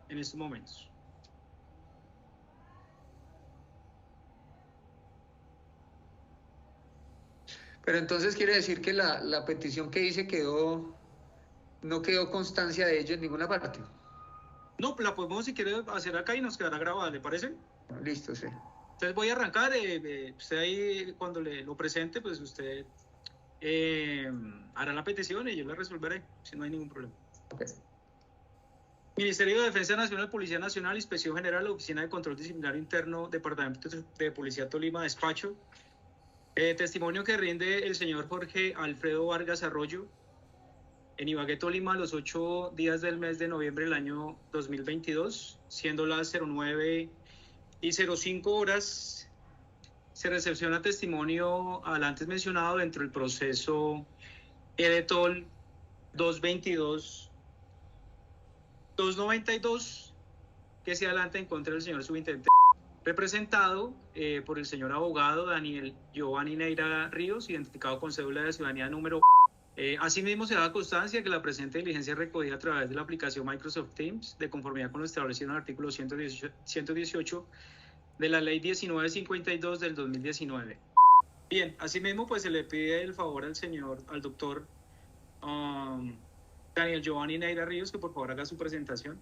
en estos momentos. Pero entonces quiere decir que la petición que hice no quedó constancia de ello en ninguna parte. No, la podemos si quiere hacer acá y nos quedará grabada, ¿le parece? Listo, sí. Entonces voy a arrancar, usted ahí cuando lo presente, pues usted hará la petición y yo la resolveré, si no hay ningún problema. Okay. Ministerio de Defensa Nacional, Policía Nacional, Inspección General, Oficina de Control Disciplinario Interno, Departamento de Policía Tolima, Despacho. Testimonio que rinde el señor Jorge Alfredo Vargas Arroyo, en Ibagué, Tolima, los 8 días del mes de noviembre del año 2022, siendo las 09:05, se recepciona testimonio al antes mencionado dentro del proceso EDETOL 222-292, que se adelanta en contra del señor subintendente, representado por el señor abogado Daniel Giovanni Neira Ríos, identificado con cédula de ciudadanía número. Asimismo, se da constancia que la presente diligencia es recogida a través de la aplicación Microsoft Teams, de conformidad con lo establecido en el artículo 118 de la Ley 1952 del 2019. Bien, asimismo, pues se le pide el favor al doctor Daniel Giovanni Neira Ríos, que por favor haga su presentación.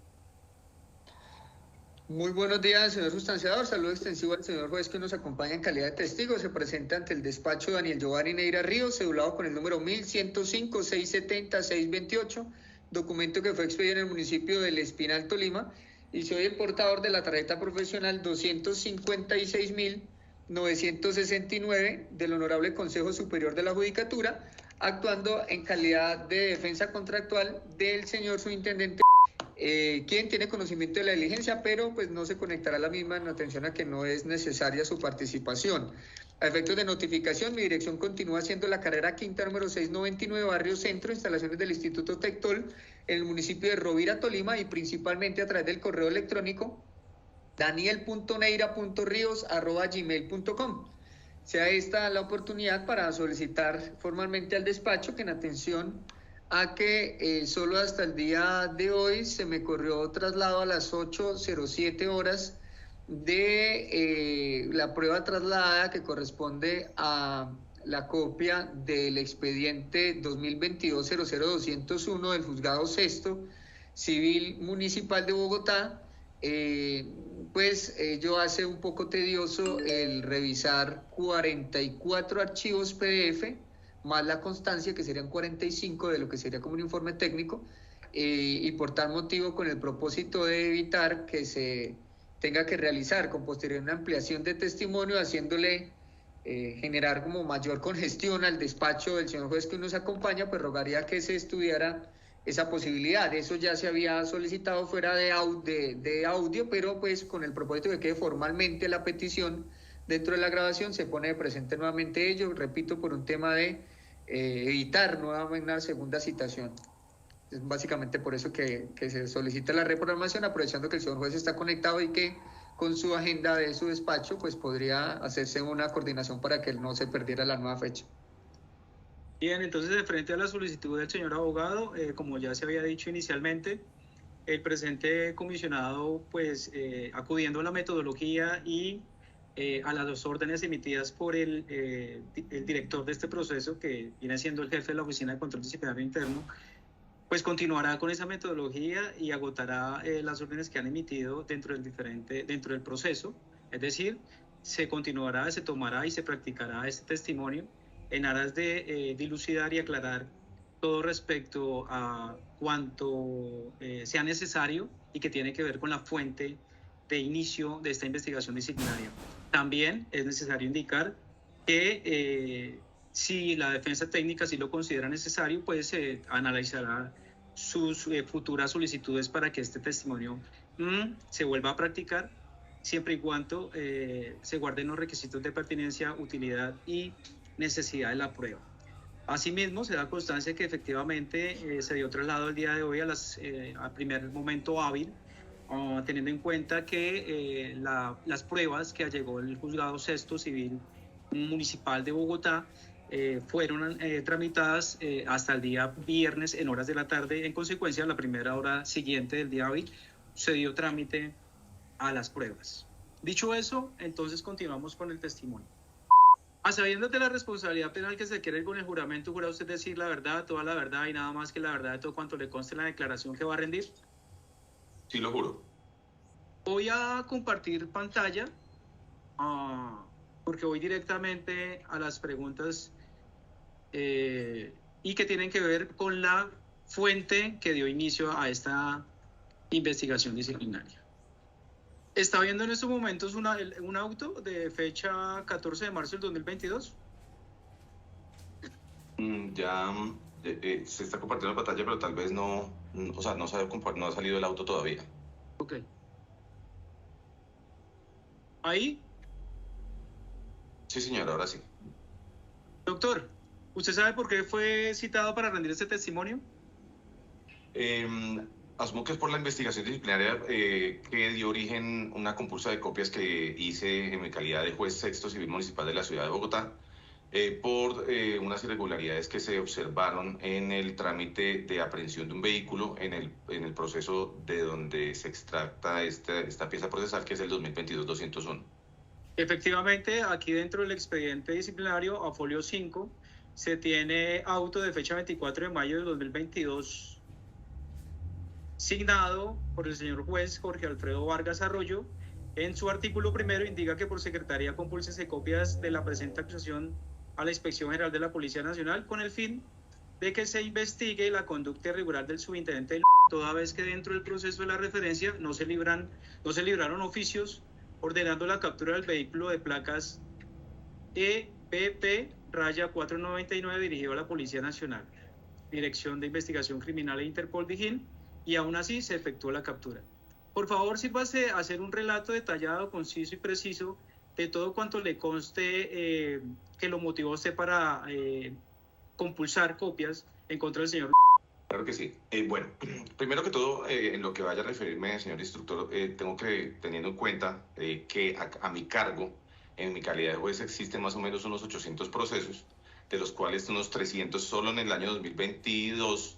Muy buenos días, señor sustanciador. Saludo extensivo al señor juez que nos acompaña en calidad de testigo. Se presenta ante el despacho Daniel Giovanni Neira Ríos, cedulado con el número 1105-670-628, documento que fue expedido en el municipio del Espinal, Tolima, y soy el portador de la tarjeta profesional 256.969 del Honorable Consejo Superior de la Judicatura, actuando en calidad de defensa contractual del señor subintendente, quien tiene conocimiento de la diligencia, pero pues no se conectará a la misma en atención a que no es necesaria su participación. A efectos de notificación, mi dirección continúa siendo la carrera quinta número 699, Barrio Centro, instalaciones del Instituto Tectol, en el municipio de Rovira, Tolima, y principalmente a través del correo electrónico daniel.neira.rios@gmail.com. Sea esta la oportunidad para solicitar formalmente al despacho que, en atención a que solo hasta el día de hoy se me corrió traslado a las 8:07 horas de la prueba trasladada, que corresponde a la copia del expediente 2022-00201 del Juzgado Sexto Civil Municipal de Bogotá. Yo hace un poco tedioso el revisar 44 archivos PDF, más la constancia, que serían 45 de lo que sería como un informe técnico, y por tal motivo, con el propósito de evitar que se tenga que realizar con posterioridad una ampliación de testimonio, haciéndole generar como mayor congestión al despacho del señor juez que nos acompaña, pues rogaría que se estudiara esa posibilidad. Eso ya se había solicitado fuera de audio, pero pues con el propósito de que formalmente la petición dentro de la grabación se pone presente nuevamente ello, repito, por un tema de evitar nuevamente una segunda citación. Es básicamente por eso que se solicita la reprogramación, aprovechando que el señor juez está conectado y que con su agenda de su despacho pues podría hacerse una coordinación para que no se perdiera la nueva fecha. Bien, entonces, de frente a la solicitud del señor abogado, como ya se había dicho inicialmente, el presente comisionado, pues acudiendo a la metodología y a las dos órdenes emitidas por el director de este proceso, que viene siendo el jefe de la Oficina de Control Disciplinario Interno, pues continuará con esa metodología y agotará las órdenes que han emitido dentro del proceso. Es decir, se continuará, se tomará y se practicará este testimonio en aras de dilucidar y aclarar todo respecto a cuanto sea necesario y que tiene que ver con la fuente de inicio de esta investigación disciplinaria. También es necesario indicar que si la defensa técnica sí lo considera necesario, pues se analizará sus futuras solicitudes para que este testimonio se vuelva a practicar, siempre y cuando se guarden los requisitos de pertinencia, utilidad y necesidad de la prueba. Asimismo, se da constancia que efectivamente se dio traslado el día de hoy al primer momento hábil, teniendo en cuenta que las pruebas que allegó el Juzgado Sexto Civil Municipal de Bogotá fueron tramitadas hasta el día viernes en horas de la tarde. En consecuencia, la primera hora siguiente del día hábil se dio trámite a las pruebas. Dicho eso, entonces continuamos con el testimonio. A sabiendas de la responsabilidad penal que se adquiere con el juramento, ¿jura usted decir la verdad, toda la verdad y nada más que la verdad de todo cuanto le conste en la declaración que va a rendir? Sí, lo juro. Voy a compartir pantalla porque voy directamente a las preguntas y que tienen que ver con la fuente que dio inicio a esta investigación disciplinaria. ¿Está viendo en estos momentos un auto de fecha 14 de marzo del 2022? Se está compartiendo la pantalla, pero tal vez no, o sea, no ha salido el auto todavía. Ok. ¿Ahí? Sí, señor, ahora sí. Doctor, ¿usted sabe por qué fue citado para rendir este testimonio? Asumo que es por la investigación disciplinaria que dio origen a una compulsa de copias que hice en mi calidad de juez sexto civil municipal de la ciudad de Bogotá por unas irregularidades que se observaron en el trámite de aprehensión de un vehículo en el proceso de donde se extracta esta pieza procesal, que es el 2022-201. Efectivamente, aquí dentro del expediente disciplinario, a folio 5, se tiene auto de fecha 24 de mayo de 2022, signado por el señor juez Jorge Alfredo Vargas Arroyo. En su artículo primero indica que por secretaría compulsas de copias de la presente acusación a la Inspección General de la Policía Nacional con el fin de que se investigue la conducta irregular del subintendente, toda vez que dentro del proceso de la referencia no se libraron oficios ordenando la captura del vehículo de placas EPP-499 dirigido a la Policía Nacional, Dirección de Investigación Criminal e Interpol Dijín, y aún así se efectuó la captura. Por favor, sírvase a hacer un relato detallado, conciso y preciso de todo cuanto le conste que lo motivó a usted para compulsar copias en contra del señor. Claro que sí. Bueno, primero que todo, en lo que vaya a referirme, señor instructor, tengo que, teniendo en cuenta que a mi cargo, en mi calidad de juez, existen más o menos unos 800 procesos, de los cuales unos 300 solo en el año 2022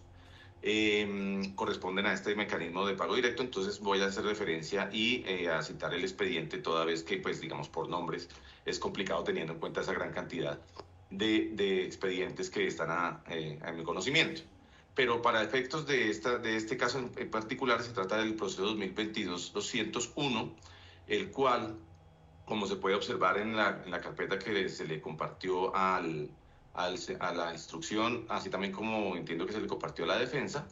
corresponden a este mecanismo de pago directo. Entonces voy a hacer referencia y a citar el expediente, toda vez que, pues, digamos, por nombres es complicado teniendo en cuenta esa gran cantidad de expedientes que están a mi conocimiento. Pero para efectos de este caso en particular, se trata del proceso 2022-201, el cual, como se puede observar en la carpeta que se le compartió a la instrucción, así también como entiendo que se le compartió a la defensa,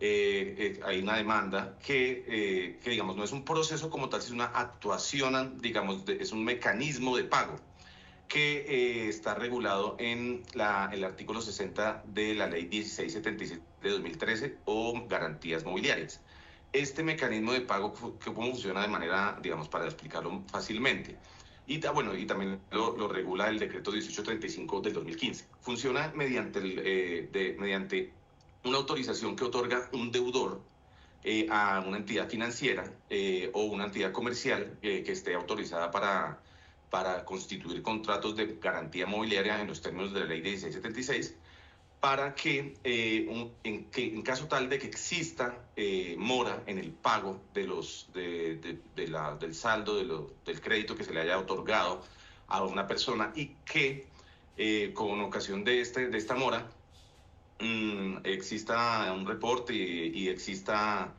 hay una demanda que, digamos, no es un proceso como tal, es una actuación, digamos, es un mecanismo de pago que está regulado en el artículo 60 de la ley 1676 de 2013 o garantías mobiliarias. Este mecanismo de pago, ¿cómo funciona de manera, digamos, para explicarlo fácilmente? Y también lo regula el decreto 1835 del 2015. Funciona mediante una autorización que otorga un deudor a una entidad financiera o una entidad comercial que esté autorizada para constituir contratos de garantía mobiliaria en los términos de la ley 1676, para que en caso tal de que exista mora en el pago del saldo del crédito que se le haya otorgado a una persona, y que con ocasión de esta mora exista un reporte y exista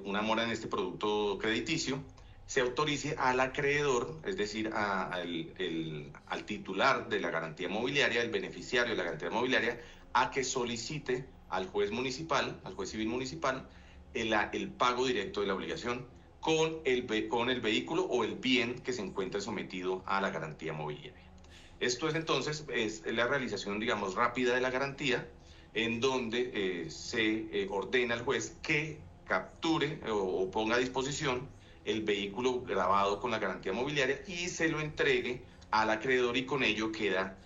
una mora en este producto crediticio, se autorice al acreedor, es decir, al titular de la garantía mobiliaria, el beneficiario de la garantía mobiliaria, a que solicite al juez municipal, al juez civil municipal, el pago directo de la obligación con el vehículo o el bien que se encuentre sometido a la garantía mobiliaria. Esto es entonces la realización, digamos, rápida de la garantía, en donde se ordena al juez que capture o ponga a disposición el vehículo grabado con la garantía mobiliaria y se lo entregue al acreedor, y con ello queda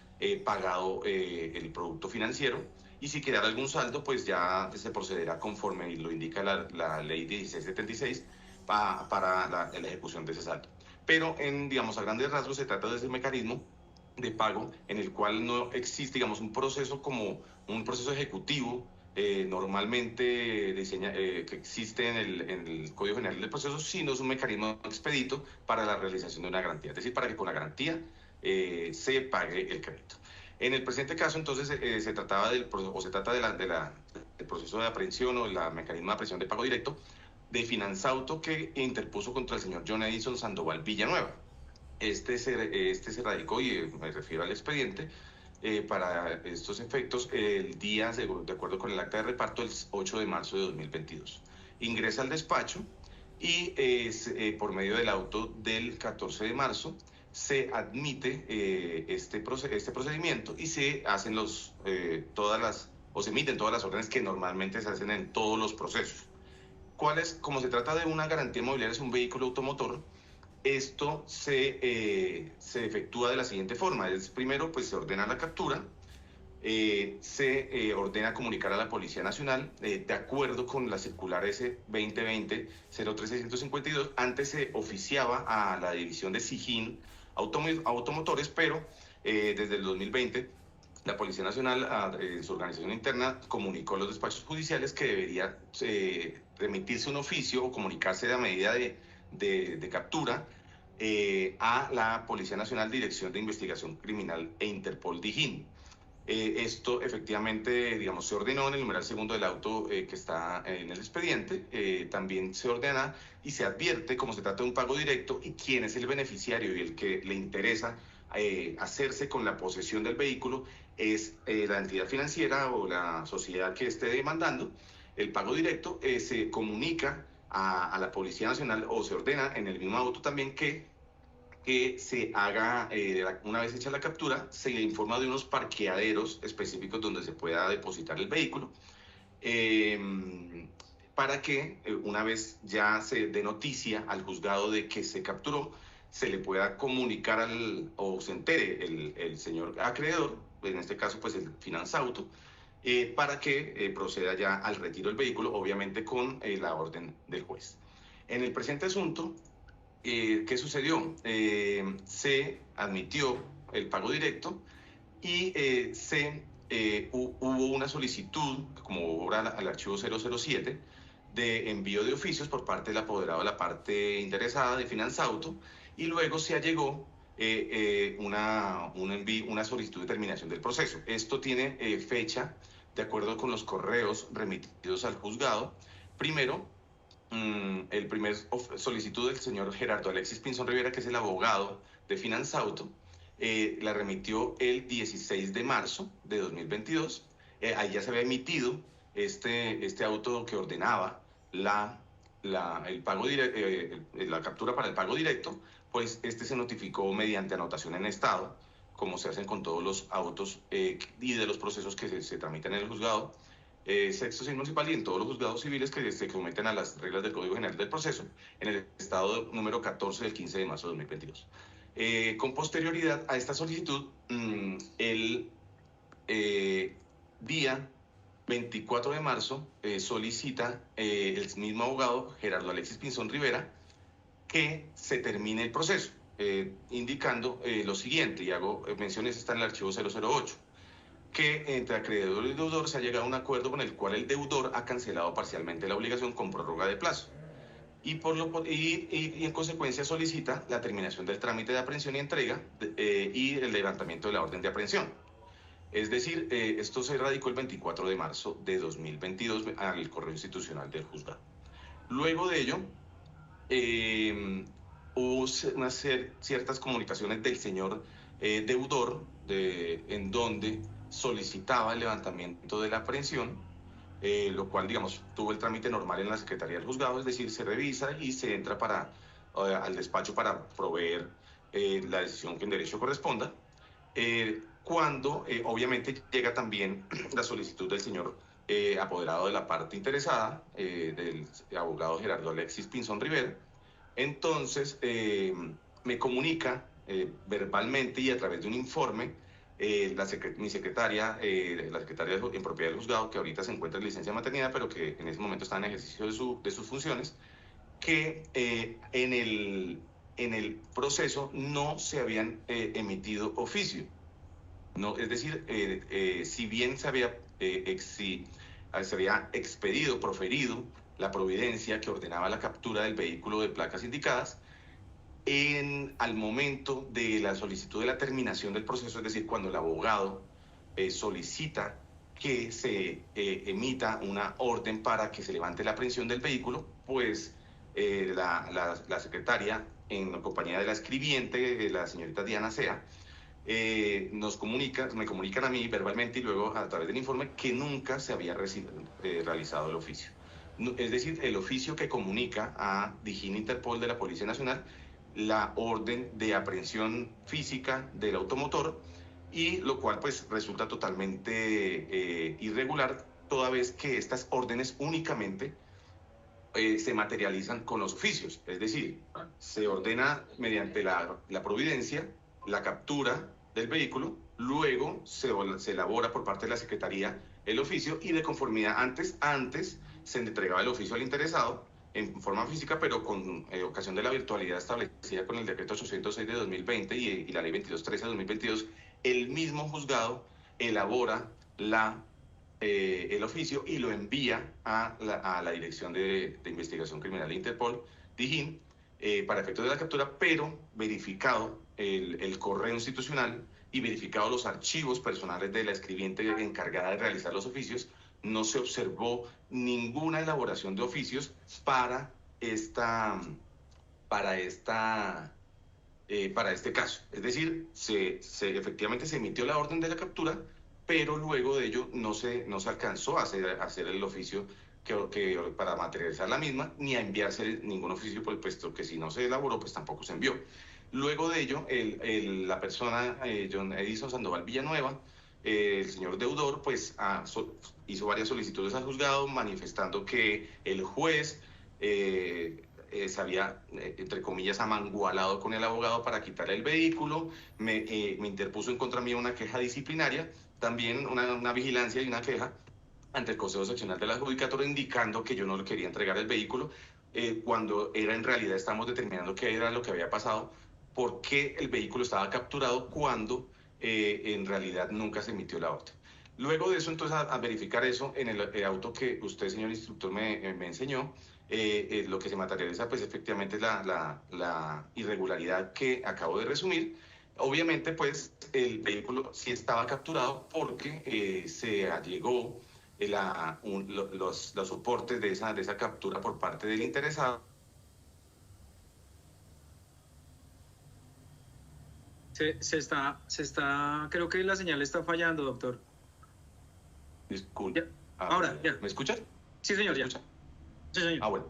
pagado el producto financiero. Y si quedara algún saldo, pues ya se procederá conforme lo indica la ley 1676 para la ejecución de ese saldo. Pero, digamos, a grandes rasgos se trata de ese mecanismo de pago en el cual no existe, digamos, un proceso ejecutivo normalmente que existe en el Código General del Proceso, sino es un mecanismo expedito para la realización de una garantía, es decir, para que con la garantía se pague el crédito. En el presente caso, entonces, se trata del proceso de aprehensión o el mecanismo de aprehensión de pago directo de Finanzauto que interpuso contra el señor John Edison Sandoval Villanueva. Este se radicó, y me refiero al expediente, para estos efectos el día, de acuerdo con el acta de reparto, el 8 de marzo de 2022. Ingresa al despacho y por medio del auto del 14 de marzo se admite este procedimiento y se hacen se emiten todas las órdenes que normalmente se hacen en todos los procesos. Como se trata de una garantía inmobiliaria, es un vehículo automotor, esto se efectúa de la siguiente forma. Primero, pues se ordena la captura, se ordena comunicar a la Policía Nacional, de acuerdo con la circular S 2020-03652. Antes se oficiaba a la División de SIJIN Automotores, pero desde el 2020 la Policía Nacional, en su organización interna, comunicó a los despachos judiciales que debería remitirse un oficio o comunicarse a medida de captura a la Policía Nacional, Dirección de Investigación Criminal e Interpol DIJÍN. Esto efectivamente, digamos, se ordenó en el numeral segundo del auto que está en el expediente. También se ordena y se advierte cómo se trata de un pago directo y quién es el beneficiario y el que le interesa hacerse con la posesión del vehículo es la entidad financiera o la sociedad que esté demandando el pago directo. Se comunica a la Policía Nacional, o se ordena en el mismo auto también que se haga, una vez hecha la captura, se le informa de unos parqueaderos específicos donde se pueda depositar el vehículo, para que una vez ya se dé noticia al juzgado de que se capturó, se le pueda comunicar o se entere el señor acreedor, en este caso pues el Finanzauto, para que proceda ya al retiro del vehículo, obviamente con la orden del juez. En el presente asunto, ¿qué sucedió? Se admitió el pago directo y hubo una solicitud, como obra al archivo 007, de envío de oficios por parte del apoderado de la parte interesada de Finanzauto, y luego se allegó una solicitud de terminación del proceso. Esto tiene fecha de acuerdo con los correos remitidos al juzgado. Primero, el primer solicitud del señor Gerardo Alexis Pinzón Rivera, que es el abogado de Finanzauto, la remitió el 16 de marzo de 2022. Ahí ya se había emitido este auto que ordenaba la captura para el pago directo, pues se notificó mediante anotación en estado, como se hacen con todos los autos y de los procesos que se tramitan en el juzgado sexto municipal y en todos los juzgados civiles que se someten a las reglas del Código General del Proceso, en el estado número 14 del 15 de marzo de 2022. Con posterioridad a esta solicitud, el día 24 de marzo solicita el mismo abogado, Gerardo Alexis Pinzón Rivera, que se termine el proceso, indicando lo siguiente, y hago menciones, está en el archivo 008, que entre acreedor y deudor se ha llegado a un acuerdo con el cual el deudor ha cancelado parcialmente la obligación con prórroga de plazo, y en consecuencia solicita la terminación del trámite de aprehensión y entrega y el levantamiento de la orden de aprehensión. Es decir, esto se radicó el 24 de marzo de 2022 al correo institucional del juzgado. Luego de ello, hubo ciertas comunicaciones del señor deudor, en donde solicitaba el levantamiento de la aprehensión, lo cual, digamos, tuvo el trámite normal en la Secretaría del Juzgado, es decir, se revisa y se entra al despacho para proveer la decisión que en derecho corresponda. Cuando obviamente llega también la solicitud del señor apoderado de la parte interesada, del abogado Gerardo Alexis Pinzón Rivera. Entonces me comunica verbalmente y a través de un informe mi secretaria, la secretaria en propiedad del juzgado, que ahorita se encuentra en licencia de maternidad, pero que en ese momento está en ejercicio de sus funciones, que en el proceso no se habían emitido oficio. No, es decir, si bien se había se había expedido, proferido la providencia que ordenaba la captura del vehículo de placas indicadas al momento de la solicitud de la terminación del proceso, es decir, cuando el abogado solicita que se emita una orden para que se levante la aprehensión del vehículo, pues la secretaria, en compañía de la escribiente, la señorita Diana Sea, me comunican a mí verbalmente y luego a través del informe que nunca se había realizado el oficio. Es decir, el oficio que comunica a DIJÍN Interpol de la Policía Nacional la orden de aprehensión física del automotor, y lo cual pues resulta totalmente irregular, toda vez que estas órdenes únicamente se materializan con los oficios, es decir, se ordena mediante la providencia la captura del vehículo, luego se elabora por parte de la Secretaría el oficio y de conformidad antes se entregaba el oficio al interesado en forma física, pero con ocasión de la virtualidad establecida con el decreto 806 de 2020 y la ley 2213 de 2022, el mismo juzgado elabora el oficio y lo envía a la Dirección de Investigación Criminal de Interpol, DIJÍN, para efectos de la captura, pero verificado el correo institucional y verificado los archivos personales de la escribiente encargada de realizar los oficios, no se observó ninguna elaboración de oficios para este caso. Es decir, efectivamente se emitió la orden de la captura, pero luego de ello no se alcanzó a hacer el oficio para materializar la misma, ni a enviarse ningún oficio, puesto que si no se elaboró, pues tampoco se envió. Luego de ello, la persona, John Edison Sandoval Villanueva, el señor deudor, pues hizo varias solicitudes al juzgado manifestando que el juez se había, entre comillas, amangualado con el abogado para quitarle el vehículo, me interpuso en contra mí una queja disciplinaria, también una vigilancia y una queja ante el Consejo Seccional de la Judicatura, indicando que yo no le quería entregar el vehículo, cuando en realidad estamos determinando qué era lo que había pasado, por qué el vehículo estaba capturado cuando en realidad nunca se emitió la orden. Luego de eso, entonces, a verificar eso en el auto que usted, señor instructor, me enseñó, lo que se materializa, pues efectivamente es la irregularidad que acabo de resumir. Obviamente, pues el vehículo sí estaba capturado porque se allegó los soportes de esa captura por parte del interesado. Creo que la señal está fallando, doctor. Disculpe. Ahora, ya. ¿Me escuchan? Sí, señor, ya. Sí, señor. Bueno.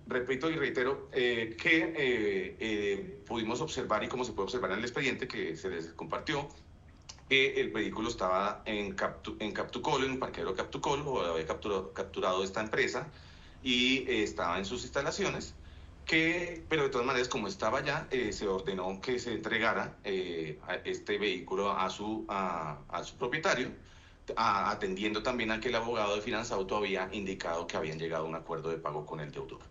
Repito y reitero que pudimos observar, y como se puede observar en el expediente que se les compartió, que el vehículo estaba en Captucolo, en un parqueadero Captucolo, o había capturado esta empresa, y estaba en sus instalaciones, pero de todas maneras, como estaba allá, se ordenó que se entregara este vehículo a su propietario, atendiendo también a que el abogado de Finanzauto había indicado que habían llegado a un acuerdo de pago con el deudor.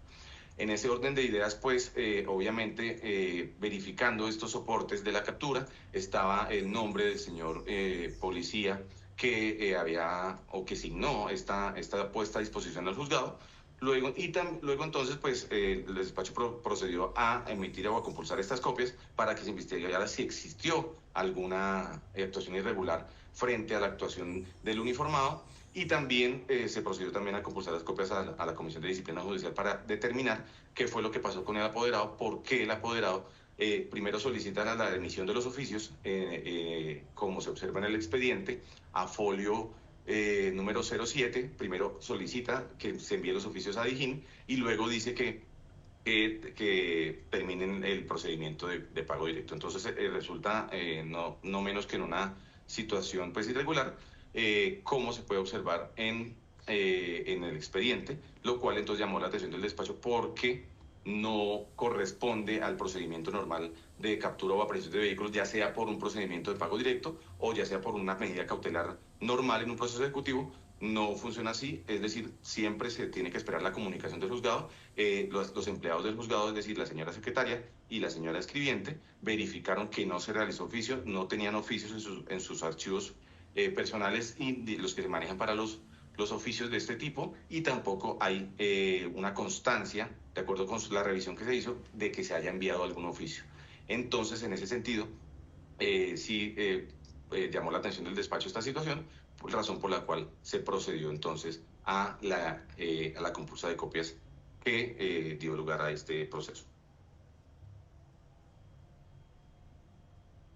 En ese orden de ideas, pues, obviamente, verificando estos soportes de la captura, estaba el nombre del señor policía que que signó esta puesta a disposición del juzgado. Luego entonces, pues, el despacho procedió a emitir o a compulsar estas copias para que se investigara si existió alguna actuación irregular frente a la actuación del uniformado, y también se procedió también a compulsar las copias a la Comisión de Disciplina Judicial para determinar qué fue lo que pasó con el apoderado, por qué el apoderado primero solicita la emisión de los oficios, como se observa en el expediente, a folio número 07, primero solicita que se envíen los oficios a DIJÍN y luego dice que terminen el procedimiento de pago directo. Entonces resulta no menos que en una situación pues irregular, como se puede observar en el expediente, lo cual entonces llamó la atención del despacho porque no corresponde al procedimiento normal de captura o aprehensión de vehículos, ya sea por un procedimiento de pago directo o ya sea por una medida cautelar normal en un proceso ejecutivo. No funciona así, es decir, siempre se tiene que esperar la comunicación del juzgado. Los empleados del juzgado, es decir, la señora secretaria y la señora escribiente, verificaron que no se realizó oficio, no tenían oficios en sus archivos personales y los que se manejan para los los oficios de este tipo y tampoco hay una constancia, de acuerdo con la revisión que se hizo, de que se haya enviado algún oficio. Entonces, en ese sentido, sí llamó la atención del despacho esta situación, por razón por la cual se procedió entonces a la compulsa de copias que dio lugar a este proceso.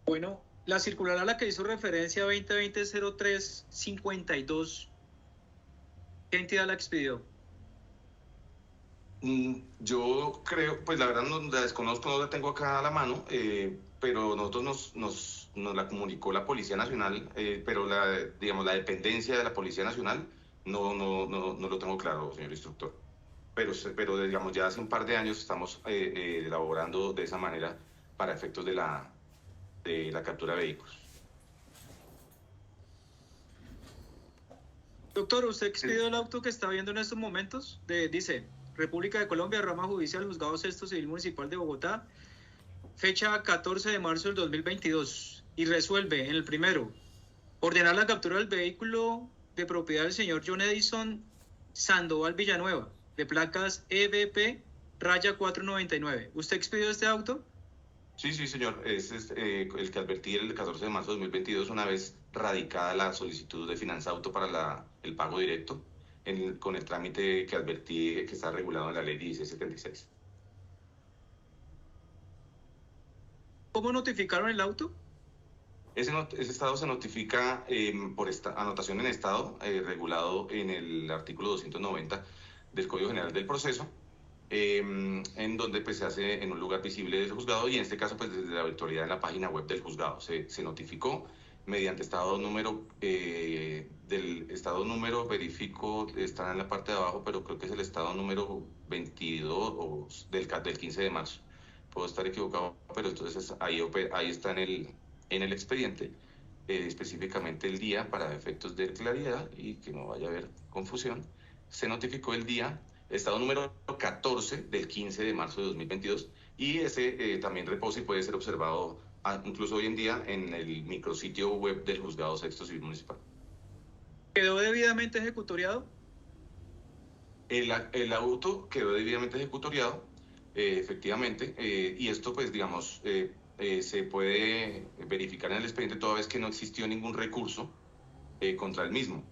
Bueno, la circular a la que hizo referencia 2020-0352, ¿qué entidad la expidió? Yo creo, pues la verdad no la desconozco, no la tengo acá a la mano, pero nosotros nos la comunicó la Policía Nacional, pero digamos, la dependencia de la Policía Nacional no lo tengo claro, señor instructor. Pero digamos, ya hace un par de años estamos elaborando de esa manera para efectos de la captura de vehículos. Doctor, ¿usted expidió el auto que está viendo en estos momentos? Dice, República de Colombia, Rama Judicial, Juzgado Sexto Civil Municipal de Bogotá, fecha 14 de marzo del 2022, y resuelve en el primero, ordenar la captura del vehículo de propiedad del señor John Edison Sandoval Villanueva, de placas EBP raya 499. ¿Usted expidió este auto? Sí, señor. Es el que advertí el 14 de marzo de 2022, una vez radicada la solicitud de Finanza Auto para el pago directo, con el trámite que advertí que está regulado en la ley 1676. ¿Cómo notificaron el auto? Ese estado se notifica por anotación en estado, regulado en el artículo 290 del Código General del Proceso, en donde pues se hace en un lugar visible del juzgado, y en este caso pues desde la autoridad en la página web del juzgado se notificó mediante estado número, del estado número verifico, está en la parte de abajo, pero creo que es el estado número 22 del 15 de marzo. Puedo estar equivocado, pero entonces ahí está en el expediente, específicamente el día, para efectos de claridad y que no vaya a haber confusión. Se notificó el día, estado número 14 del 15 de marzo de 2022, y ese también reposa y puede ser observado incluso hoy en día en el micrositio web del Juzgado Sexto Civil Municipal. ¿Quedó debidamente ejecutoriado? El auto quedó debidamente ejecutoriado, efectivamente, y esto pues digamos se puede verificar en el expediente toda vez que no existió ningún recurso contra el mismo.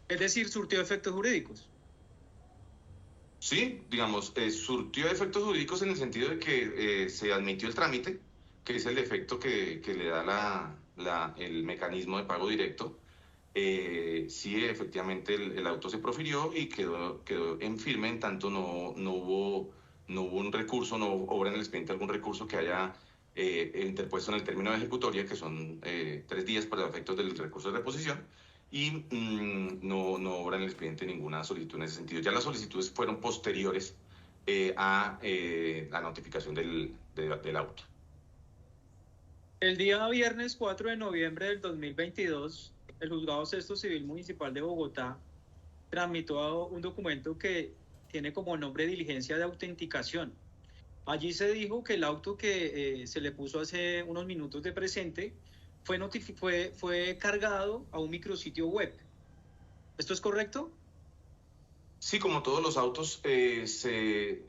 Es decir, surtió efectos jurídicos. Sí, digamos, surtió efectos jurídicos en el sentido de que se admitió el trámite, que es el efecto que le da el mecanismo de pago directo. Sí, efectivamente el auto se profirió y quedó en firme, en tanto no hubo un recurso, no obra en el expediente algún recurso que haya interpuesto en el término de ejecutoria, que son 3 días para efectos del recurso de reposición, y no obra en el expediente ninguna solicitud en ese sentido. Ya las solicitudes fueron posteriores a la notificación del auto. El día viernes 4 de noviembre del 2022, el Juzgado Sexto Civil Municipal de Bogotá tramitó un documento que tiene como nombre diligencia de autenticación. Allí se dijo que el auto que se le puso hace unos minutos de presente fue cargado a un micrositio web. ¿Esto es correcto? Sí, como todos los autos, de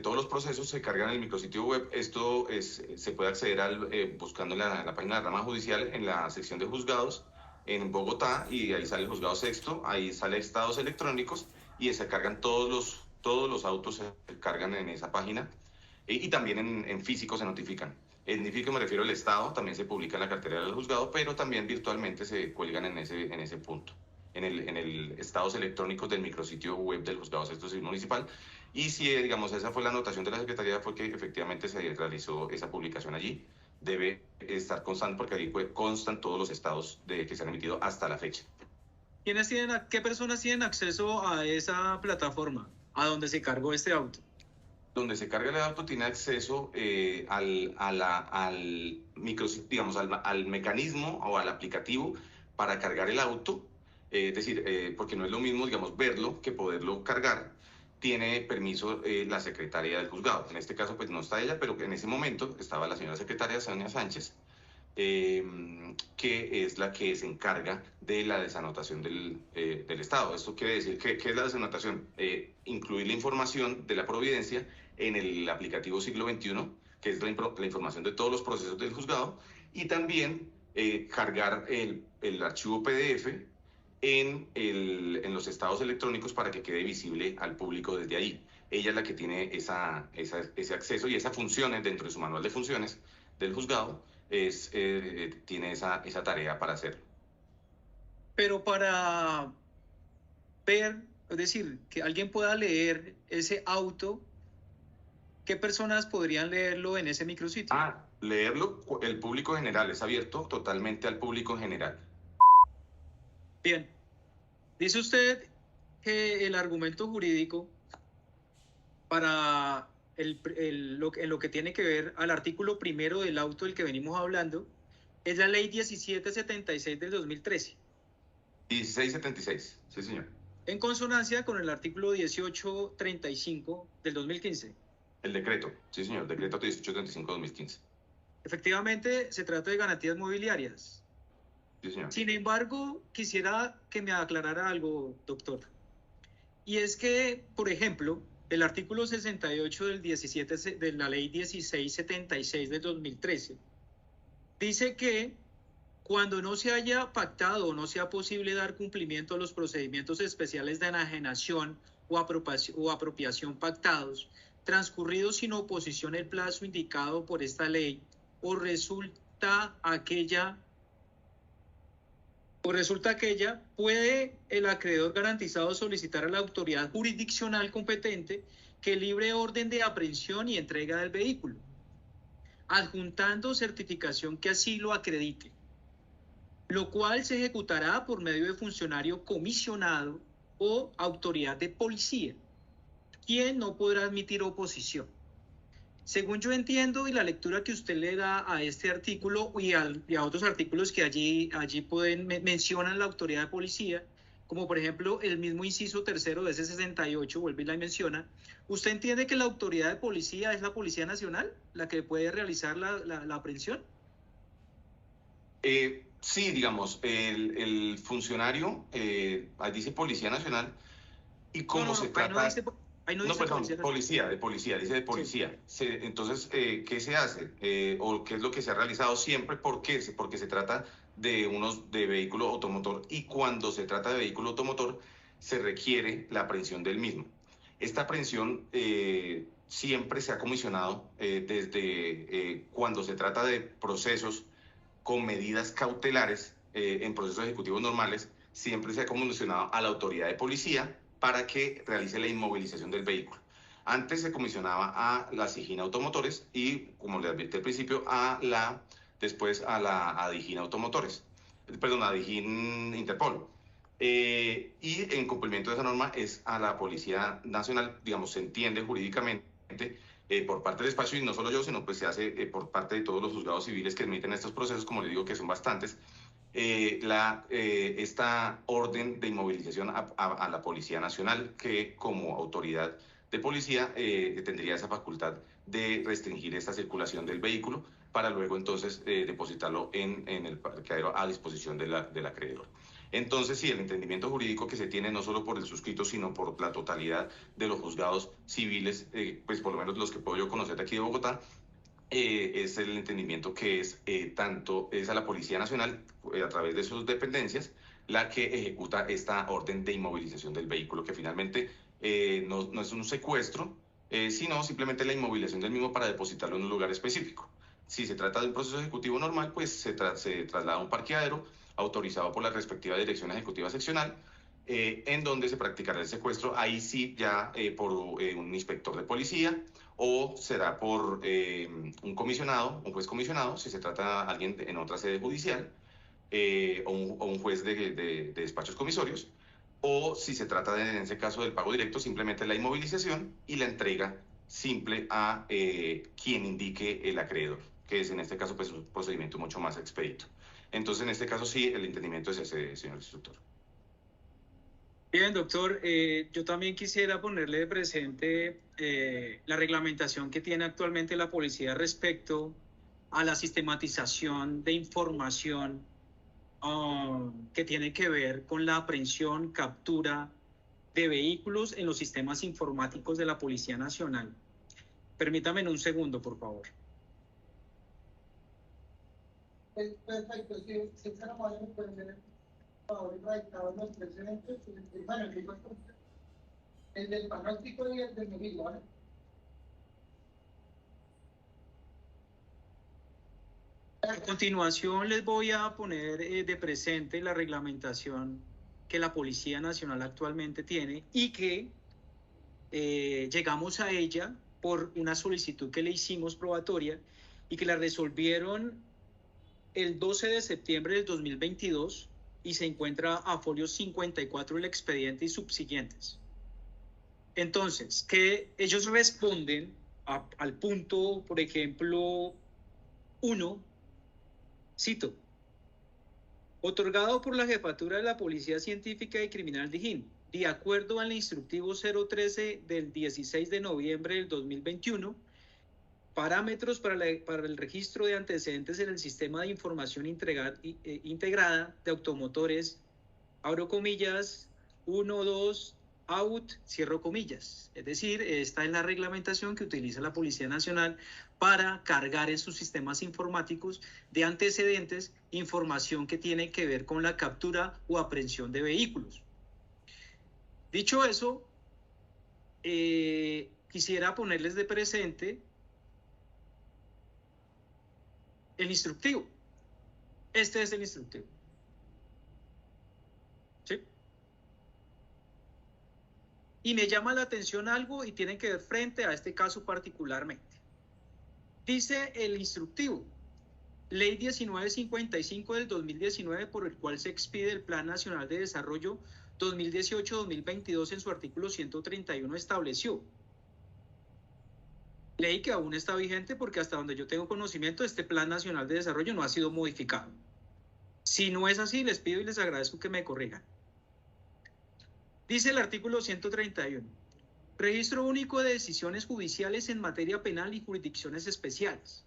todos los procesos se cargan en el micrositio web. Esto se puede acceder buscando en la página de Rama Judicial, en la sección de juzgados en Bogotá, y ahí sale el juzgado sexto, ahí sale estados electrónicos, y se cargan todos los autos, se cargan en esa página, y también en físico se notifican. En físico me refiero al estado, también se publica en la cartera del juzgado, pero también virtualmente se cuelgan en ese punto, en el estados electrónicos del micrositio web del Juzgado Sexto Civil Municipal. Y si, digamos, esa fue la anotación de la Secretaría, fue que efectivamente se realizó esa publicación allí. Debe estar constante porque ahí constan todos los estados que se han emitido hasta la fecha. ¿Qué personas tienen acceso a esa plataforma, a donde se cargó este auto? Donde se carga el auto tiene acceso al mecanismo o al aplicativo para cargar el auto. Es decir, porque no es lo mismo, digamos, verlo que poderlo cargar. Tiene permiso la secretaria del juzgado. En este caso, pues no está ella, pero en ese momento estaba la señora secretaria, Sonia Sánchez, que es la que se encarga de la desanotación del Estado. Esto quiere decir que, ¿qué es la desanotación? Incluir la información de la providencia en el aplicativo siglo XXI, que es la información de todos los procesos del juzgado, y también cargar el archivo PDF en los estados electrónicos para que quede visible al público desde ahí. Ella es la que tiene ese acceso y esa función dentro de su manual de funciones del juzgado, tiene esa tarea para hacerlo. Pero para ver, es decir, que alguien pueda leer ese auto, ¿qué personas podrían leerlo en ese micrositio? Leerlo, el público general, es abierto totalmente al público en general. Bien, dice usted que el argumento jurídico para en lo que tiene que ver al artículo primero del auto del que venimos hablando es la ley 1776 del 2013. 1676, sí señor. En consonancia con el artículo 1835 del 2015. El decreto, sí señor, decreto 1835-2015. Efectivamente, se trata de garantías mobiliarias. Sí, señor. Sin embargo, quisiera que me aclarara algo, doctor. Y es que, por ejemplo, el artículo 68 de la ley 1676 del 2013 dice que cuando no se haya pactado o no sea posible dar cumplimiento a los procedimientos especiales de enajenación o apropiación pactados, transcurrido sin oposición el plazo indicado por esta ley, o resulta aquella, puede el acreedor garantizado solicitar a la autoridad jurisdiccional competente que libre orden de aprehensión y entrega del vehículo, adjuntando certificación que así lo acredite, lo cual se ejecutará por medio de funcionario comisionado o autoridad de policía, quien no podrá admitir oposición. Según yo entiendo y la lectura que usted le da a este artículo y a otros artículos que allí mencionan la autoridad de policía, como por ejemplo el mismo inciso tercero de ese 68, vuelve y la menciona, ¿usted entiende que la autoridad de policía es la Policía Nacional, la que puede realizar la aprehensión? Sí, digamos, el funcionario, ahí dice Policía Nacional, y como se trata... Policía, dice de policía. Sí. Entonces, ¿qué se hace? ¿O qué es lo que se ha realizado siempre? ¿Por qué? Porque se trata de vehículo automotor, y cuando se trata de vehículo automotor se requiere la aprehensión del mismo. Esta aprehensión siempre se ha comisionado desde cuando se trata de procesos con medidas cautelares en procesos ejecutivos normales, siempre se ha comisionado a la autoridad de policía para que realice la inmovilización del vehículo. Antes se comisionaba a la SIJIN Automotores y, como le advertí al principio, después a la DIJÍN Automotores, perdón, a DIJÍN Interpol. Y en cumplimiento de esa norma es a la Policía Nacional, digamos, se entiende jurídicamente por parte del despacho, y no solo yo, sino pues se hace por parte de todos los juzgados civiles que emiten estos procesos, como les digo, que son bastantes, esta orden de inmovilización a la Policía Nacional, que como autoridad de policía tendría esa facultad de restringir esta circulación del vehículo para luego entonces depositarlo en el parqueadero a disposición del acreedor. Entonces, sí, el entendimiento jurídico que se tiene no solo por el suscrito, sino por la totalidad de los juzgados civiles, pues por lo menos los que puedo yo conocer de aquí de Bogotá, es el entendimiento que es tanto es a la Policía Nacional a través de sus dependencias la que ejecuta esta orden de inmovilización del vehículo, que finalmente no es un secuestro, sino simplemente la inmovilización del mismo para depositarlo en un lugar específico. Si se trata de un proceso ejecutivo normal, pues se traslada a un parqueadero autorizado por la respectiva Dirección Ejecutiva Seccional, en donde se practicará el secuestro, ahí sí ya por un inspector de policía, o será por un juez comisionado, si se trata de alguien en otra sede judicial, o un juez de despachos comisorios, o si se trata en ese caso del pago directo, simplemente la inmovilización y la entrega simple a quien indique el acreedor, que es en este caso pues un procedimiento mucho más expedito. Entonces, en este caso sí, el entendimiento es ese, señor instructor. Bien, doctor, yo también quisiera ponerle de presente la reglamentación que tiene actualmente la policía respecto a la sistematización de información que tiene que ver con la aprehensión, captura de vehículos en los sistemas informáticos de la Policía Nacional. Permítame un segundo, por favor. Perfecto, si se la pueden ver, por favor, radicado en los precedentes, bueno, el del pronóstico y el del móvil, ¿vale? A continuación les voy a poner de presente la reglamentación que la Policía Nacional actualmente tiene y que llegamos a ella por una solicitud que le hicimos probatoria y que la resolvieron el 12 de septiembre del 2022 y se encuentra a folio 54 del expediente y subsiguientes. Entonces, que ellos responden al punto, por ejemplo, 1, cito, otorgado por la Jefatura de la Policía Científica y Criminal de Dijín, de acuerdo al instructivo 013 del 16 de noviembre del 2021, parámetros para el registro de antecedentes en el sistema de información integrada de automotores, abro comillas, 1, 2, out, cierro comillas. Es decir, esta es la reglamentación que utiliza la Policía Nacional para cargar en sus sistemas informáticos de antecedentes información que tiene que ver con la captura o aprehensión de vehículos. Dicho eso, quisiera ponerles de presente el instructivo. Este es el instructivo. ¿Sí? Y me llama la atención algo y tiene que ver frente a este caso particularmente. Dice el instructivo, Ley 1955 del 2019, por el cual se expide el Plan Nacional de Desarrollo 2018-2022 en su artículo 131 estableció. Ley que aún está vigente porque hasta donde yo tengo conocimiento, este Plan Nacional de Desarrollo no ha sido modificado. Si no es así, les pido y les agradezco que me corrijan. Dice el artículo 131, Registro Único de Decisiones Judiciales en Materia Penal y Jurisdicciones Especiales.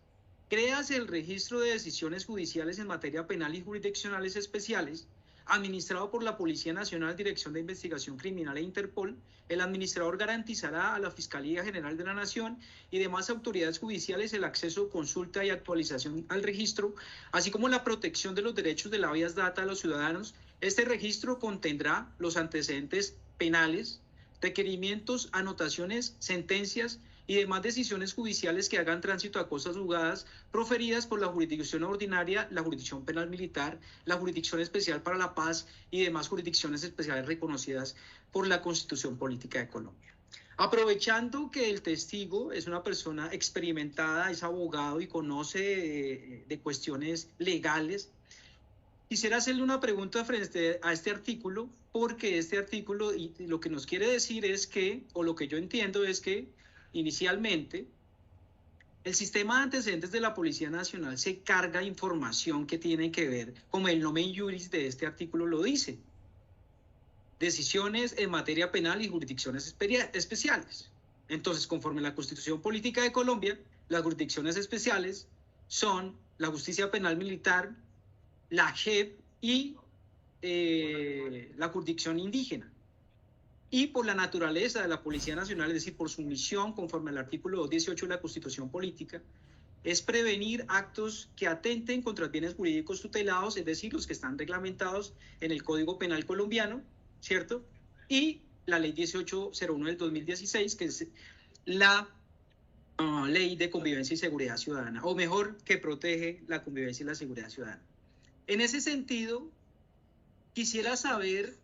Créase el Registro de Decisiones Judiciales en Materia Penal y Jurisdiccionales Especiales, administrado por la Policía Nacional, Dirección de Investigación Criminal e Interpol. El administrador garantizará a la Fiscalía General de la Nación y demás autoridades judiciales el acceso, consulta y actualización al registro, así como la protección de los derechos de la habeas data a los ciudadanos. Este registro contendrá los antecedentes penales, requerimientos, anotaciones, sentencias y demás decisiones judiciales que hagan tránsito a cosas juzgadas proferidas por la jurisdicción ordinaria, la jurisdicción penal militar, la jurisdicción especial para la paz y demás jurisdicciones especiales reconocidas por la Constitución Política de Colombia. Aprovechando que el testigo es una persona experimentada, es abogado y conoce de cuestiones legales, quisiera hacerle una pregunta frente a este artículo, porque este artículo y lo que nos quiere decir es que, o lo que yo entiendo es que, inicialmente, el sistema de antecedentes de la Policía Nacional se carga información que tiene que ver, como el nomen juris de este artículo lo dice, decisiones en materia penal y jurisdicciones especiales. Entonces, conforme a la Constitución Política de Colombia, las jurisdicciones especiales son la justicia penal militar, la JEP y la jurisdicción indígena. Y por la naturaleza de la Policía Nacional, es decir, por su misión, conforme al artículo 218 de la Constitución Política, es prevenir actos que atenten contra bienes jurídicos tutelados, es decir, los que están reglamentados en el Código Penal colombiano, ¿cierto? Y la Ley 1801 del 2016, que es la Ley de Convivencia y Seguridad Ciudadana, o mejor, que protege la convivencia y la seguridad ciudadana. En ese sentido, quisiera saber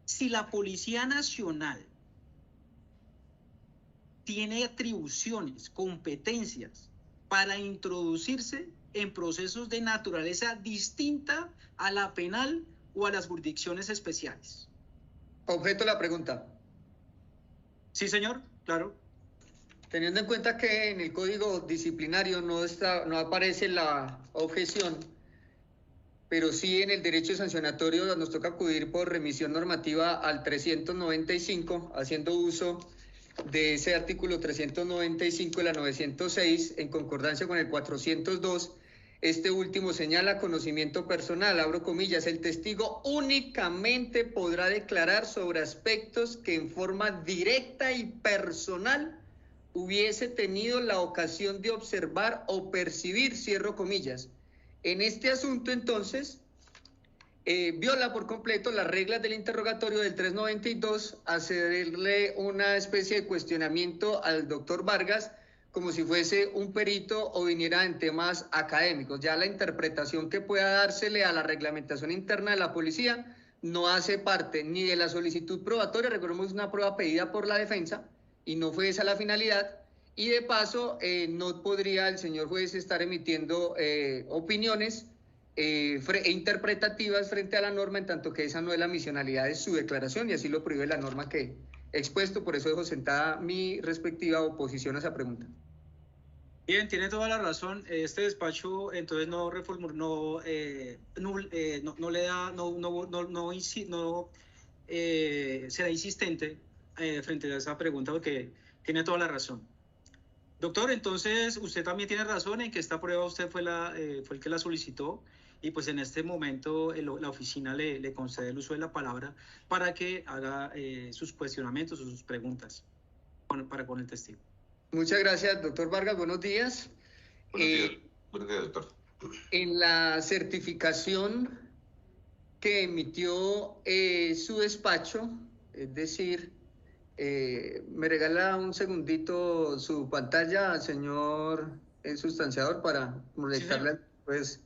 si la Policía Nacional tiene atribuciones, competencias para introducirse en procesos de naturaleza distinta a la penal o a las jurisdicciones especiales. Objeto de la pregunta. Sí, señor, claro. Teniendo en cuenta que en el Código Disciplinario no aparece la objeción, pero sí en el derecho sancionatorio nos toca acudir por remisión normativa al 395, haciendo uso de ese artículo 395 de la 906, en concordancia con el 402, este último señala conocimiento personal, abro comillas, el testigo únicamente podrá declarar sobre aspectos que en forma directa y personal hubiese tenido la ocasión de observar o percibir, cierro comillas. En este asunto, entonces, viola por completo las reglas del interrogatorio del 392, hacerle una especie de cuestionamiento al doctor Vargas como si fuese un perito o viniera en temas académicos. Ya la interpretación que pueda dársele a la reglamentación interna de la policía no hace parte ni de la solicitud probatoria, recordemos una prueba pedida por la defensa y no fue esa la finalidad, y de paso no podría el señor juez estar emitiendo opiniones interpretativas frente a la norma, en tanto que esa no es la misionalidad de su declaración y así lo prohíbe la norma que he expuesto. Por eso dejo sentada mi respectiva oposición a esa pregunta. Bien, tiene toda la razón. Este despacho entonces no será insistente frente a esa pregunta porque tiene toda la razón. Doctor, entonces usted también tiene razón en que esta prueba usted fue el que la solicitó y pues en este momento la oficina le concede el uso de la palabra para que haga sus cuestionamientos o sus preguntas para con el testigo. Muchas gracias, doctor Vargas. Buenos días. Buenos días, doctor. En la certificación que emitió su despacho, es decir, me regala un segundito su pantalla, señor sustanciador, para molestarle. Sí, pues,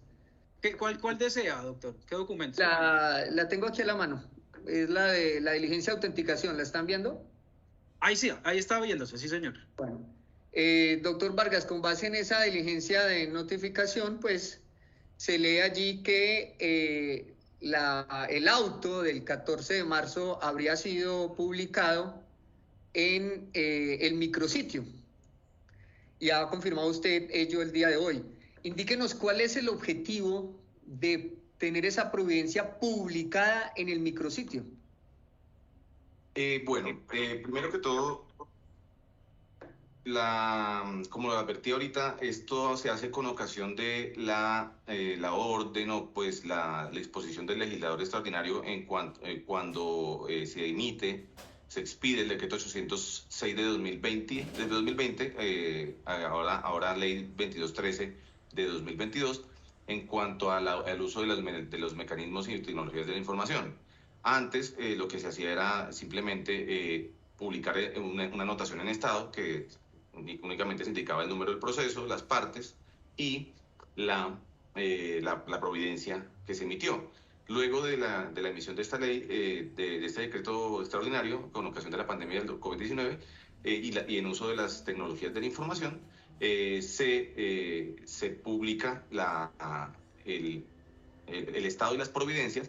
¿Cuál desea, doctor? ¿Qué documento? La tengo aquí a la mano. Es la de la diligencia de autenticación. ¿La están viendo? Ahí sí, ahí está viéndose, sí, señor. Bueno, doctor Vargas, con base en esa diligencia de notificación, pues se lee allí que el auto del 14 de marzo habría sido publicado en el micrositio. Y ha confirmado usted ello el día de hoy. Indíquenos cuál es el objetivo de tener esa providencia publicada en el micrositio. Primero que todo, como lo advertí ahorita, esto se hace con ocasión de la orden o pues la disposición del legislador extraordinario cuando se expide el decreto 806 de 2020, ahora ley 2213 de 2022, en cuanto al uso de los mecanismos y tecnologías de la información. Antes lo que se hacía era simplemente publicar una anotación en estado que únicamente se indicaba el número del proceso, las partes y la providencia que se emitió. Luego de la emisión de esta ley, de este decreto extraordinario con ocasión de la pandemia del COVID-19 y en uso de las tecnologías de la información, se publica el estado y las providencias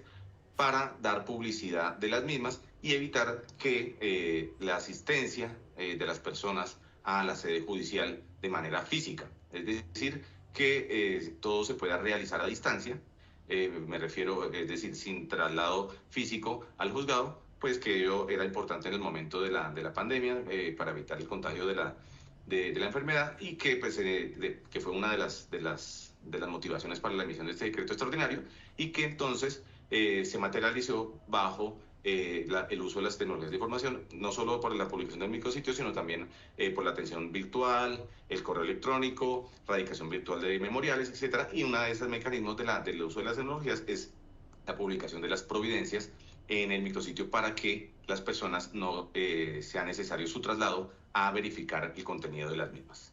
para dar publicidad de las mismas y evitar que la asistencia de las personas a la sede judicial de manera física. Es decir, que todo se pueda realizar a distancia, me refiero, es decir, sin traslado físico al juzgado, pues que ello era importante en el momento de la pandemia para evitar el contagio de la enfermedad y que, pues, que fue una de las motivaciones para la emisión de este decreto extraordinario y que entonces se materializó bajo el uso de las tecnologías de información, no solo por la publicación del micrositio, sino también por la atención virtual, el correo electrónico, radicación virtual de memoriales, etcétera. Y uno de esos mecanismos del uso de las tecnologías es la publicación de las providencias en el micrositio para que las personas no sea necesario su traslado a verificar el contenido de las mismas.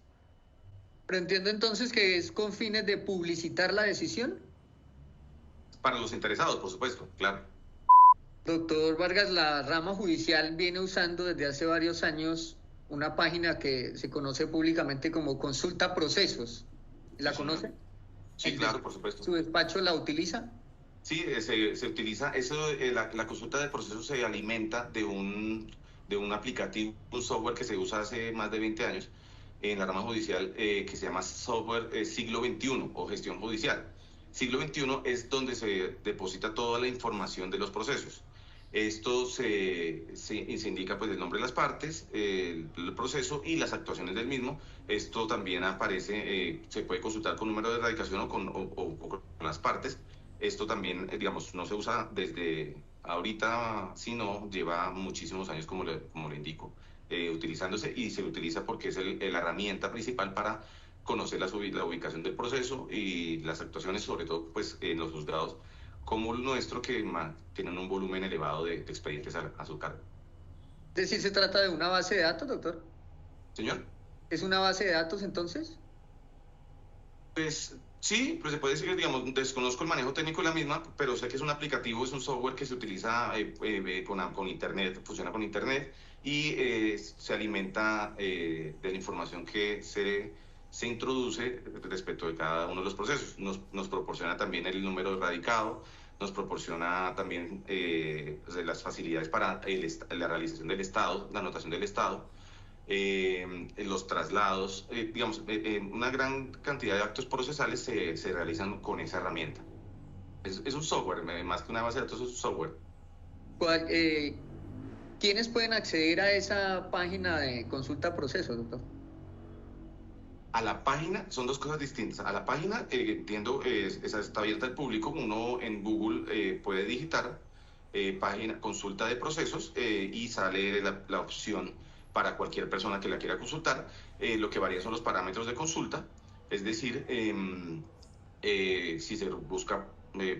Pero entiendo entonces que es con fines de publicitar la decisión. Para los interesados, por supuesto, claro. Doctor Vargas, la rama judicial viene usando desde hace varios años una página que se conoce públicamente como Consulta Procesos. ¿La conoce? Sí, claro, por supuesto. ¿Su despacho la utiliza? Sí, se utiliza. La consulta de procesos se alimenta de un aplicativo, un software que se usa hace más de 20 años en la rama judicial que se llama software siglo XXI o gestión judicial. Siglo XXI es donde se deposita toda la información de los procesos. Esto se indica pues el nombre de las partes, el proceso y las actuaciones del mismo. Esto también aparece, se puede consultar con número de erradicación o con las partes. Esto también, digamos, no se usa desde ahorita, sino lleva muchísimos años, como le indico, utilizándose, y se utiliza porque es la herramienta principal para conocer la ubicación del proceso y las actuaciones, sobre todo pues en los juzgados como el nuestro, que tienen un volumen elevado de expedientes a su cargo. Es decir, ¿se trata de una base de datos, doctor? Señor. ¿Es una base de datos entonces? Pues sí, pues se puede decir, digamos, desconozco el manejo técnico de la misma, pero sé que es un aplicativo, es un software que se utiliza con internet, funciona con internet, y se alimenta de la información que se introduce respecto de cada uno de los procesos. Nos proporciona también el número radicado, nos proporciona también las facilidades para la realización del estado, la anotación del estado, los traslados, digamos, una gran cantidad de actos procesales se realizan con esa herramienta. Es un software, más que una base de datos, es un software. ¿Quiénes pueden acceder a esa página de consulta procesos, doctor? A la página son dos cosas distintas. A la página, entiendo, esa está abierta al público. Uno en Google puede digitar página consulta de procesos y sale la opción para cualquier persona que la quiera consultar. Lo que varía son los parámetros de consulta, es decir, si se busca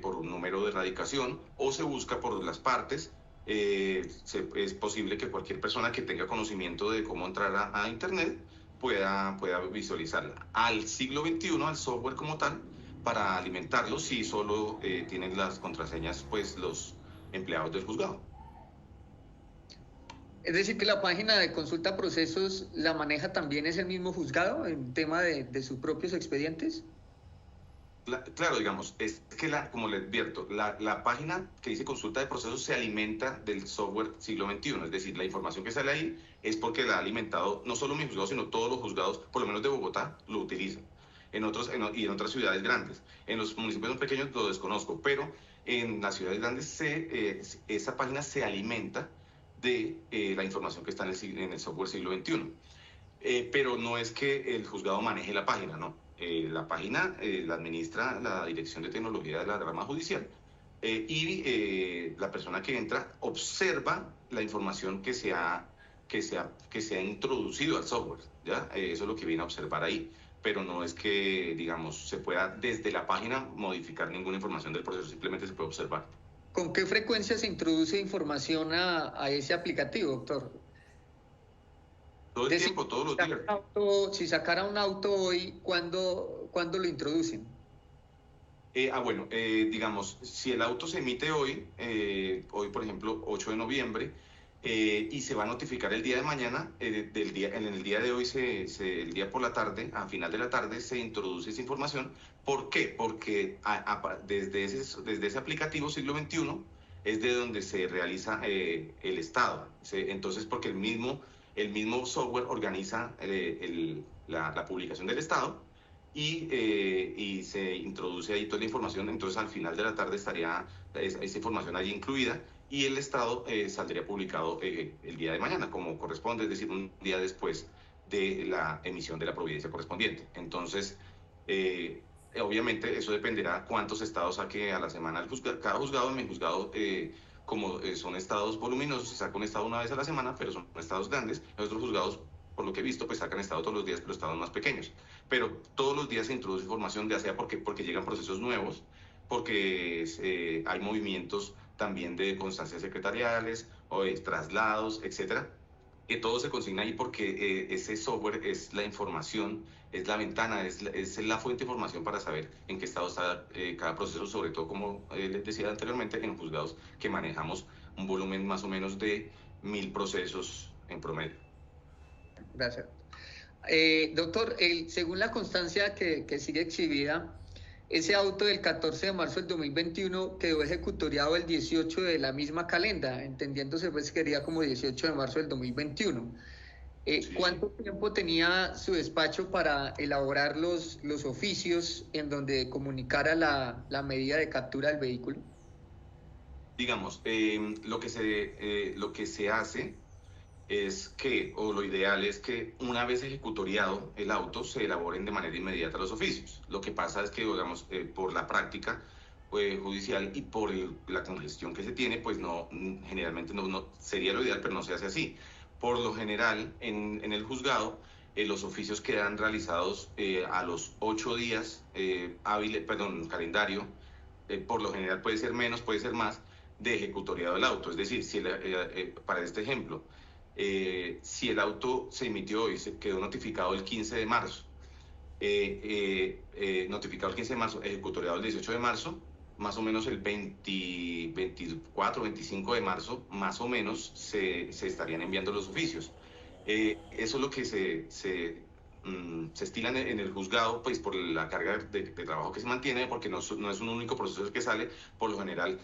por un número de erradicación o se busca por las partes. Es posible que cualquier persona que tenga conocimiento de cómo entrar a Internet pueda visualizarla. Al siglo XXI, al software como tal, para alimentarlo, si solo tienen las contraseñas pues los empleados del juzgado. Es decir, que la página de consulta procesos la maneja también es el mismo juzgado en tema de sus propios expedientes. Claro, digamos, es que como le advierto, la página que dice consulta de procesos se alimenta del software siglo XXI, es decir, la información que sale ahí es porque la ha alimentado no solo mi juzgado, sino todos los juzgados, por lo menos de Bogotá, lo utilizan. Y en otras ciudades grandes. En los municipios más pequeños lo desconozco, pero en las ciudades grandes esa página se alimenta de la información que está en el software siglo XXI. Pero no es que el juzgado maneje la página, ¿no? La página la administra la Dirección de Tecnología de la Rama Judicial, y la persona que entra observa la información que se ha introducido al software, ¿ya? Eso es lo que viene a observar ahí, pero no es que, digamos, se pueda desde la página modificar ninguna información del proceso, simplemente se puede observar. ¿Con qué frecuencia se introduce información a ese aplicativo, doctor? Todo el tiempo, todos los días. Si sacara un auto hoy, ¿cuándo lo introducen? Bueno, digamos, si el auto se emite hoy, por ejemplo, 8 de noviembre, y se va a notificar el día de mañana, en el día de hoy, el día por la tarde, a final de la tarde, se introduce esa información. ¿Por qué? Porque desde ese aplicativo siglo XXI es de donde se realiza el estado. Entonces, porque el mismo software organiza la publicación del estado, y se introduce ahí toda la información. Entonces al final de la tarde estaría esa información allí incluida, y el estado saldría publicado el día de mañana, como corresponde, es decir, un día después de la emisión de la providencia correspondiente. Entonces, obviamente eso dependerá cuántos estados saque a la semana cada juzgado. En mi juzgado, como son estados voluminosos, se saca un estado una vez a la semana, pero son estados grandes. Los otros juzgados, por lo que he visto, pues sacan estado todos los días, pero estados más pequeños. Pero todos los días se introduce información, ya sea porque llegan procesos nuevos, porque hay movimientos también de constancias secretariales o de traslados, etcétera. Que todo se consigna ahí porque ese software es la información, es la ventana, es la fuente de información para saber en qué estado está cada proceso, sobre todo, como les decía anteriormente, en juzgados que manejamos un volumen más o menos de 1000 procesos en promedio. Gracias. Doctor, según la constancia que sigue exhibida, ese auto del 14 de marzo del 2021 quedó ejecutoriado el 18 de la misma calenda, entendiéndose pues que sería como 18 de marzo del 2021. Sí. ¿Cuánto tiempo tenía su despacho para elaborar los oficios en donde comunicara la medida de captura del vehículo? Digamos, lo que se hace es que, o lo ideal es que una vez ejecutoriado el auto, se elaboren de manera inmediata los oficios. Lo que pasa es que, digamos, por la práctica judicial y por la congestión que se tiene, pues no, generalmente no sería lo ideal, pero no se hace así. Por lo general, en el juzgado, los oficios quedan realizados a los 8 días hábiles, calendario, por lo general puede ser menos, puede ser más, de ejecutoriado del auto. Es decir, si para este ejemplo, si el auto se emitió y se quedó notificado el 15 de marzo, notificado el 15 de marzo, ejecutoriado el 18 de marzo, más o menos el 24, 25 de marzo, más o menos, se estarían enviando los oficios. Eso es lo que se estilan en el juzgado, pues por la carga de trabajo que se mantiene, porque no es un único proceso el que sale. Por lo general,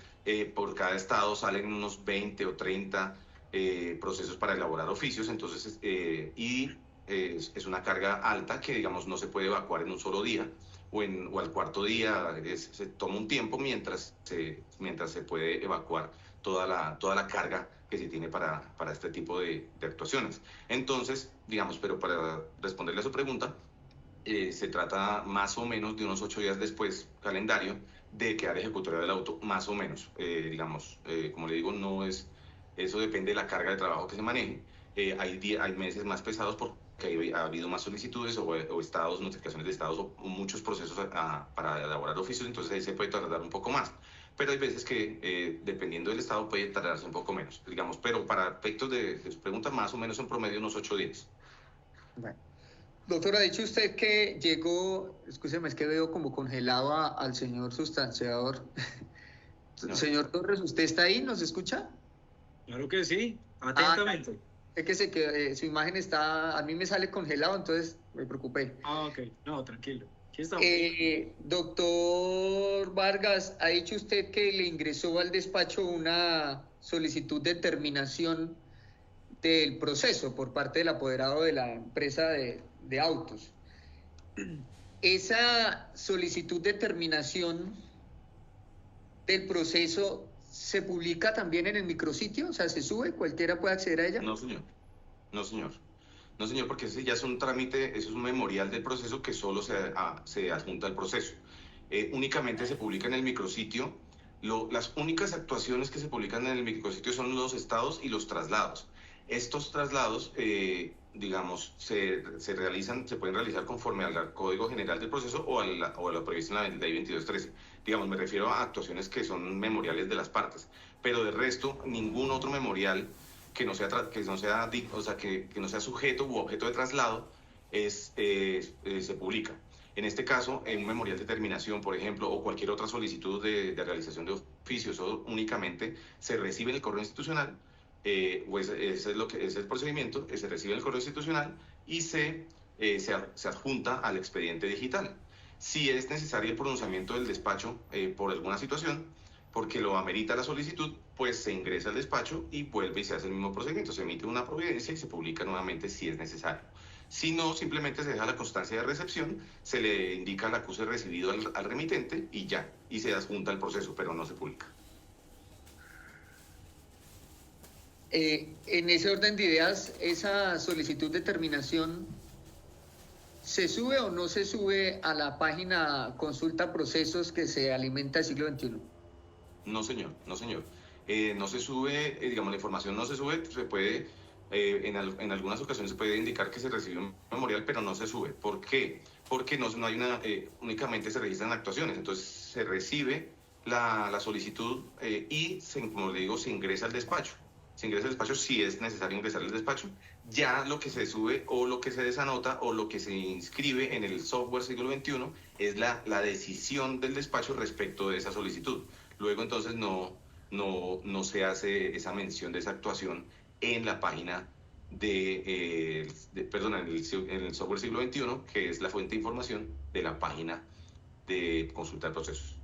por cada estado salen unos 20 o 30 procesos para elaborar oficios, entonces, es una carga alta que, digamos, no se puede evacuar en un solo día, o al cuarto día se toma un tiempo mientras se puede evacuar toda la carga que se tiene para este tipo de actuaciones. Entonces, digamos, pero para responderle a su pregunta, se trata más o menos de unos 8 días después, calendario, de quedar ejecutoriado del auto, más o menos. Digamos, como le digo, eso depende de la carga de trabajo que se maneje. Hay meses más pesados porque ha habido más solicitudes o estados, notificaciones de estados o muchos procesos para elaborar oficios, entonces ahí se puede tardar un poco más. Pero hay veces que, dependiendo del estado, puede tardarse un poco menos, digamos, pero para efectos de su pregunta, más o menos en promedio unos 8 días. Bueno. Doctor, ha dicho usted que llegó, escúcheme, es que veo como congelado al señor sustanciador. No. Señor Torres, ¿usted está ahí? ¿Nos escucha? Claro que sí, atentamente. Es que su imagen está, a mí me sale congelado, entonces me preocupé. Ok, no, tranquilo. Aquí estamos. Doctor Vargas, ha dicho usted que le ingresó al despacho una solicitud de terminación del proceso por parte del apoderado de la empresa de autos. Esa solicitud de terminación del proceso se publica también en el micrositio, o sea, se sube, cualquiera puede acceder a ella. No, señor. No, señor. No, señor, porque ese ya es un trámite, eso es un memorial del proceso que solo se adjunta al proceso. Únicamente se publica en el micrositio. Las únicas actuaciones que se publican en el micrositio son los estados y los traslados. Estos traslados, digamos, se pueden realizar conforme al Código General del Proceso o a lo previsto en la Ley 2213. Digamos, me refiero a actuaciones que son memoriales de las partes, pero de resto, ningún otro memorial que no sea sujeto u objeto de traslado se publica. En este caso, en un memorial de terminación, por ejemplo, o cualquier otra solicitud de realización de oficios, únicamente se recibe en el correo institucional, ese es el procedimiento, se recibe en el correo institucional y se adjunta al expediente digital. Si es necesario el pronunciamiento del despacho por alguna situación, porque lo amerita la solicitud, pues se ingresa al despacho y vuelve y se hace el mismo procedimiento. Se emite una providencia y se publica nuevamente si es necesario. Si no, simplemente se deja la constancia de recepción, se le indica el acuse recibido al remitente y ya, y se adjunta al proceso, pero no se publica. En ese orden de ideas, esa solicitud de terminación, ¿se sube o no se sube a la página Consulta Procesos que se alimenta del siglo XXI? No, señor, no, señor. No se sube, digamos, la información no se sube, se puede, en algunas ocasiones se puede indicar que se recibió un memorial, pero no se sube. ¿Por qué? Porque no hay únicamente se registran actuaciones, entonces se recibe la solicitud y, como le digo, se ingresa al despacho. Se ingresa al despacho si es necesario ingresar al despacho. Ya lo que se sube o lo que se desanota o lo que se inscribe en el software siglo XXI es la decisión del despacho respecto de esa solicitud. Luego entonces no se hace esa mención de esa actuación en la página en el software siglo XXI, que es la fuente de información de la página de consulta de procesos.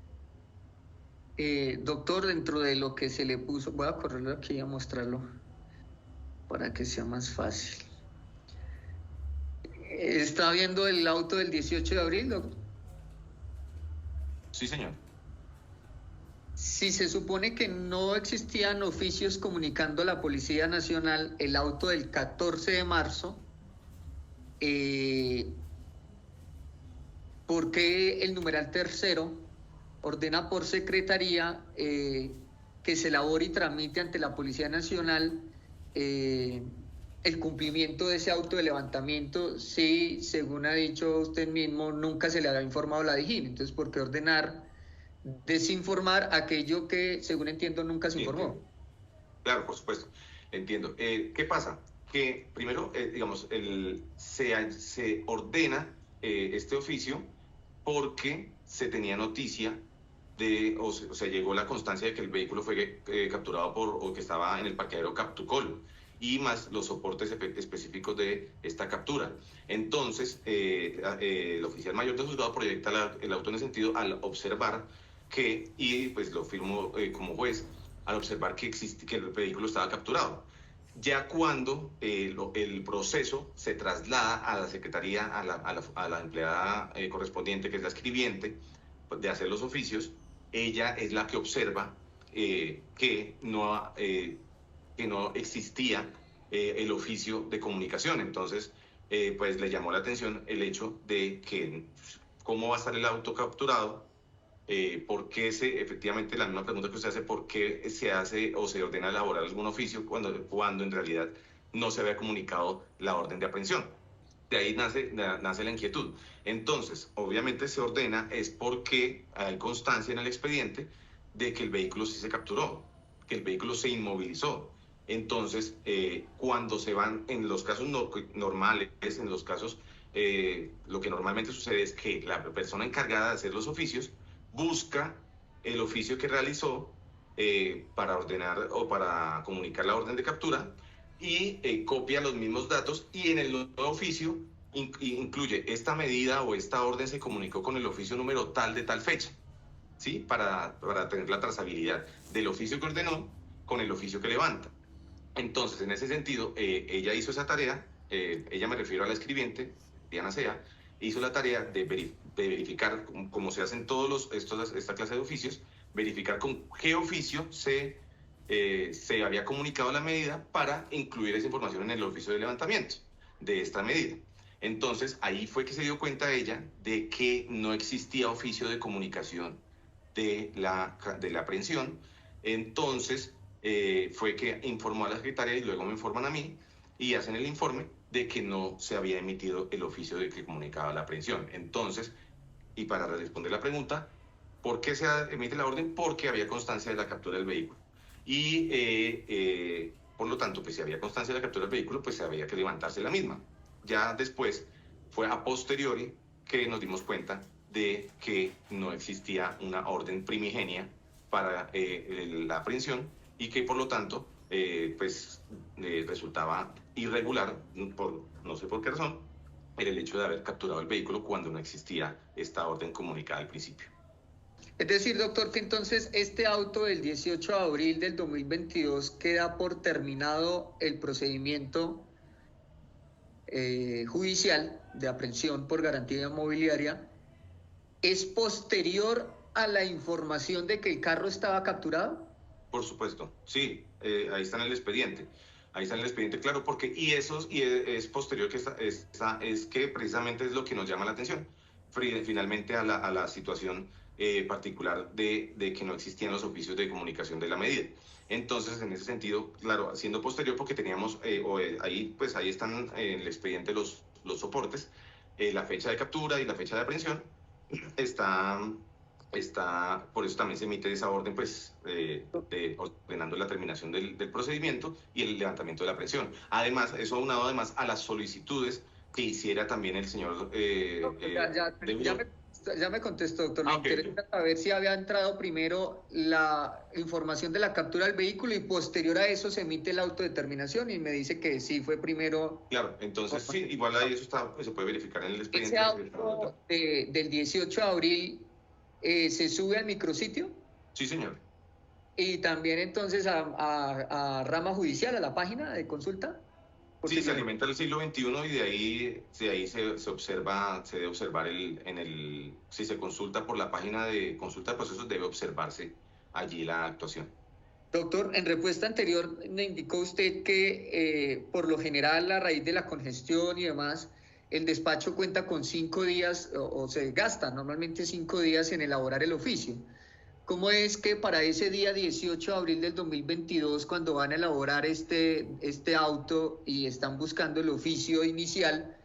Doctor, dentro de lo que se le puso, voy a correrlo aquí y a mostrarlo para que sea más fácil. ¿Está viendo el auto del 18 de abril, doctor? Sí, señor. Si se supone que no existían oficios comunicando a la Policía Nacional el auto del 14 de marzo, ¿por qué el numeral tercero ordena por secretaría que se elabore y tramite ante la Policía Nacional el cumplimiento de ese auto de levantamiento si, según ha dicho usted mismo, nunca se le había informado a la DIJÍN? Entonces, ¿por qué ordenar desinformar aquello que, según entiendo, nunca se informó? Claro, por supuesto, entiendo. ¿Qué pasa? Que primero, digamos, se ordena este oficio porque se tenía noticia o sea, llegó la constancia de que el vehículo fue capturado o que estaba en el parqueadero Captucol, y más los soportes específicos de esta captura. Entonces, el oficial mayor del juzgado proyecta el auto en ese sentido al observar que, y pues lo firmo como juez, al observar que el vehículo estaba capturado. Ya cuando el proceso se traslada a la secretaría, a la empleada correspondiente, que es la escribiente, de hacer los oficios, ella es la que observa que no existía el oficio de comunicación. Entonces, pues le llamó la atención el hecho de que cómo va a estar el auto capturado, por qué efectivamente la misma pregunta que usted hace, por qué se hace o se ordena elaborar algún oficio cuando en realidad no se había comunicado la orden de aprehensión. De ahí nace la inquietud. Entonces, obviamente se ordena es porque hay constancia en el expediente de que el vehículo sí se capturó, que el vehículo se inmovilizó. Entonces, cuando se van, en los casos normales, en los casos, lo que normalmente sucede es que la persona encargada de hacer los oficios busca el oficio que realizó para ordenar o para comunicar la orden de captura, y copia los mismos datos, y en el nuevo oficio incluye esta medida o esta orden se comunicó con el oficio número tal de tal fecha, ¿sí? Para tener la trazabilidad del oficio que ordenó con el oficio que levanta. Entonces, en ese sentido, ella hizo esa tarea, ella, me refiero a la escribiente, Diana Sea, hizo la tarea de verificar, como se hacen esta clase de oficios, verificar con qué oficio se había comunicado la medida para incluir esa información en el oficio de levantamiento de esta medida. Entonces, ahí fue que se dio cuenta ella de que no existía oficio de comunicación de la aprehensión. Entonces, fue que informó a la secretaria y luego me informan a mí y hacen el informe de que no se había emitido el oficio de que comunicaba la aprehensión. Entonces, y para responder la pregunta, ¿por qué se emite la orden? Porque había constancia de la captura del vehículo. Y por lo tanto, pues si había constancia de la captura del vehículo, pues había que levantarse la misma. Ya después fue a posteriori que nos dimos cuenta de que no existía una orden primigenia para la aprehensión, y que por lo tanto resultaba irregular, no sé por qué razón, el hecho de haber capturado el vehículo cuando no existía esta orden comunicada al principio. Es decir, doctor, que entonces este auto del 18 de abril del 2022 queda por terminado el procedimiento judicial de aprehensión por garantía inmobiliaria. ¿Es posterior a la información de que el carro estaba capturado? Por supuesto, sí, ahí está en el expediente. Ahí está en el expediente, claro, porque es posterior, que es que precisamente es lo que nos llama la atención, finalmente a la situación particular de que no existían los oficios de comunicación de la medida. Entonces, en ese sentido, claro, siendo posterior, porque teníamos, ahí están en el expediente los soportes, la fecha de captura y la fecha de aprehensión, por eso también se emite esa orden, pues, ordenando la terminación del procedimiento y el levantamiento de la aprehensión. Además, eso aunado además a las solicitudes que hiciera también el señor... Ya me contestó, doctor. Me interesa saber si había entrado primero la información de la captura del vehículo y posterior a eso se emite la autodeterminación, y me dice que sí fue primero. Claro, entonces sí, igual ahí eso se puede verificar en el expediente. ¿Ese auto del 18 de abril se sube al micrositio? Sí, señor. Y también entonces a rama judicial, a la página de consulta. Sí, se alimenta el siglo XXI, y de ahí se observa, se debe observar si se consulta por la página de consulta de procesos, debe observarse allí la actuación. Doctor, en respuesta anterior me indicó usted que por lo general, a raíz de la congestión y demás, el despacho cuenta con 5 días o se gasta normalmente 5 días en elaborar el oficio. ¿Cómo es que para ese día 18 de abril del 2022, cuando van a elaborar este auto y están buscando el oficio inicial,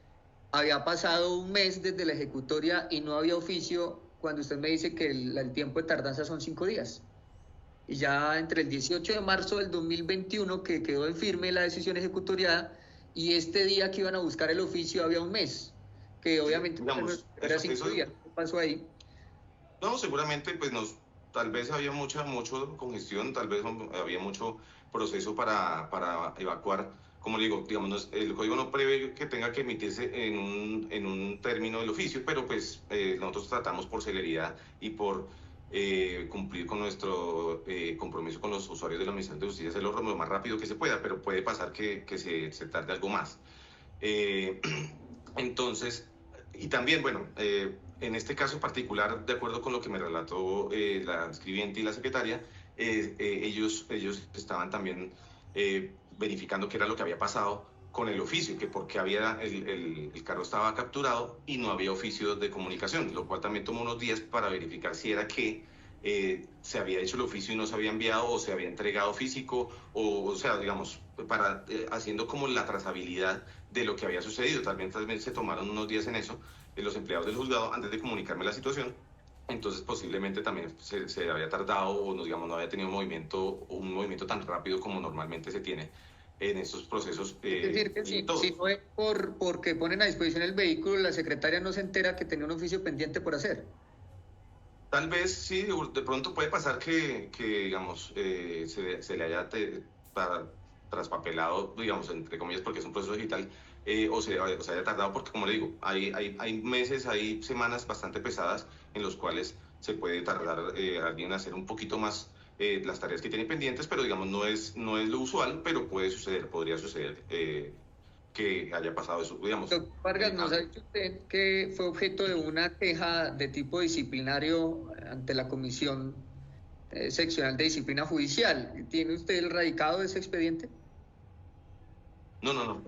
había pasado un mes desde la ejecutoria y no había oficio, cuando usted me dice que el tiempo de tardanza son 5 días? Y ya entre el 18 de marzo del 2021, que quedó en firme la decisión ejecutoriada, y este día que iban a buscar el oficio había un mes, que obviamente digamos, era 5 días. ¿Qué pasó ahí? No, seguramente pues tal vez había mucho congestión, tal vez había mucho proceso para evacuar. Como le digo, digamos, el código no prevé que tenga que emitirse en un término del oficio, pero pues nosotros tratamos por celeridad y por cumplir con nuestro compromiso con los usuarios de la Administración de Justicia, hacerlo lo más rápido que se pueda, pero puede pasar que se tarde algo más. Entonces, y también, bueno, en este caso particular, de acuerdo con lo que me relató la escribiente y la secretaria, ellos estaban también verificando qué era lo que había pasado con el oficio, que porque el carro estaba capturado y no había oficio de comunicación, lo cual también tomó unos días para verificar si era que se había hecho el oficio y no se había enviado o se había entregado físico, o sea, digamos, haciendo como la trazabilidad de lo que había sucedido. También se tomaron unos días en eso, los empleados del juzgado, antes de comunicarme la situación. Entonces posiblemente también se había tardado o digamos, no había tenido un movimiento tan rápido como normalmente se tiene en estos procesos. Es decir, que si no es porque ponen a disposición el vehículo, la secretaria no se entera que tenía un oficio pendiente por hacer. Tal vez sí, de pronto puede pasar que digamos, se le haya traspapelado, digamos, entre comillas, porque es un proceso digital, o se haya tardado, porque como le digo, hay meses, hay semanas bastante pesadas en los cuales se puede tardar alguien a hacer un poquito más las tareas que tiene pendientes, pero digamos, no es lo usual, pero podría suceder que haya pasado eso, digamos. Doctor Vargas, nos ha dicho usted que fue objeto de una queja de tipo disciplinario ante la Comisión Seccional de Disciplina Judicial. ¿Tiene usted el radicado de ese expediente? No,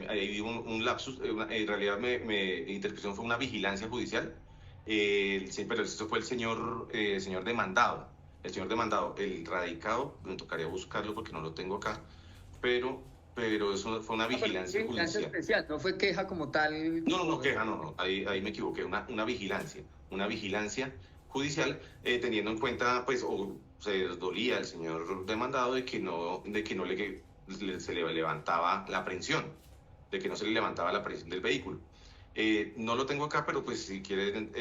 ahí hubo un lapsus. En realidad mi interpretación fue una vigilancia judicial, pero eso fue el señor demandado. El señor demandado, el radicado, me tocaría buscarlo porque no lo tengo acá, pero eso fue una vigilancia judicial. Especial, no fue queja como tal. No, queja, no, ahí me equivoqué, una vigilancia judicial, teniendo en cuenta, pues, o se dolía el señor demandado de que no se le levantaba la aprehensión, de que no se le levantaba la aprehensión del vehículo. No lo tengo acá, pero pues si quieren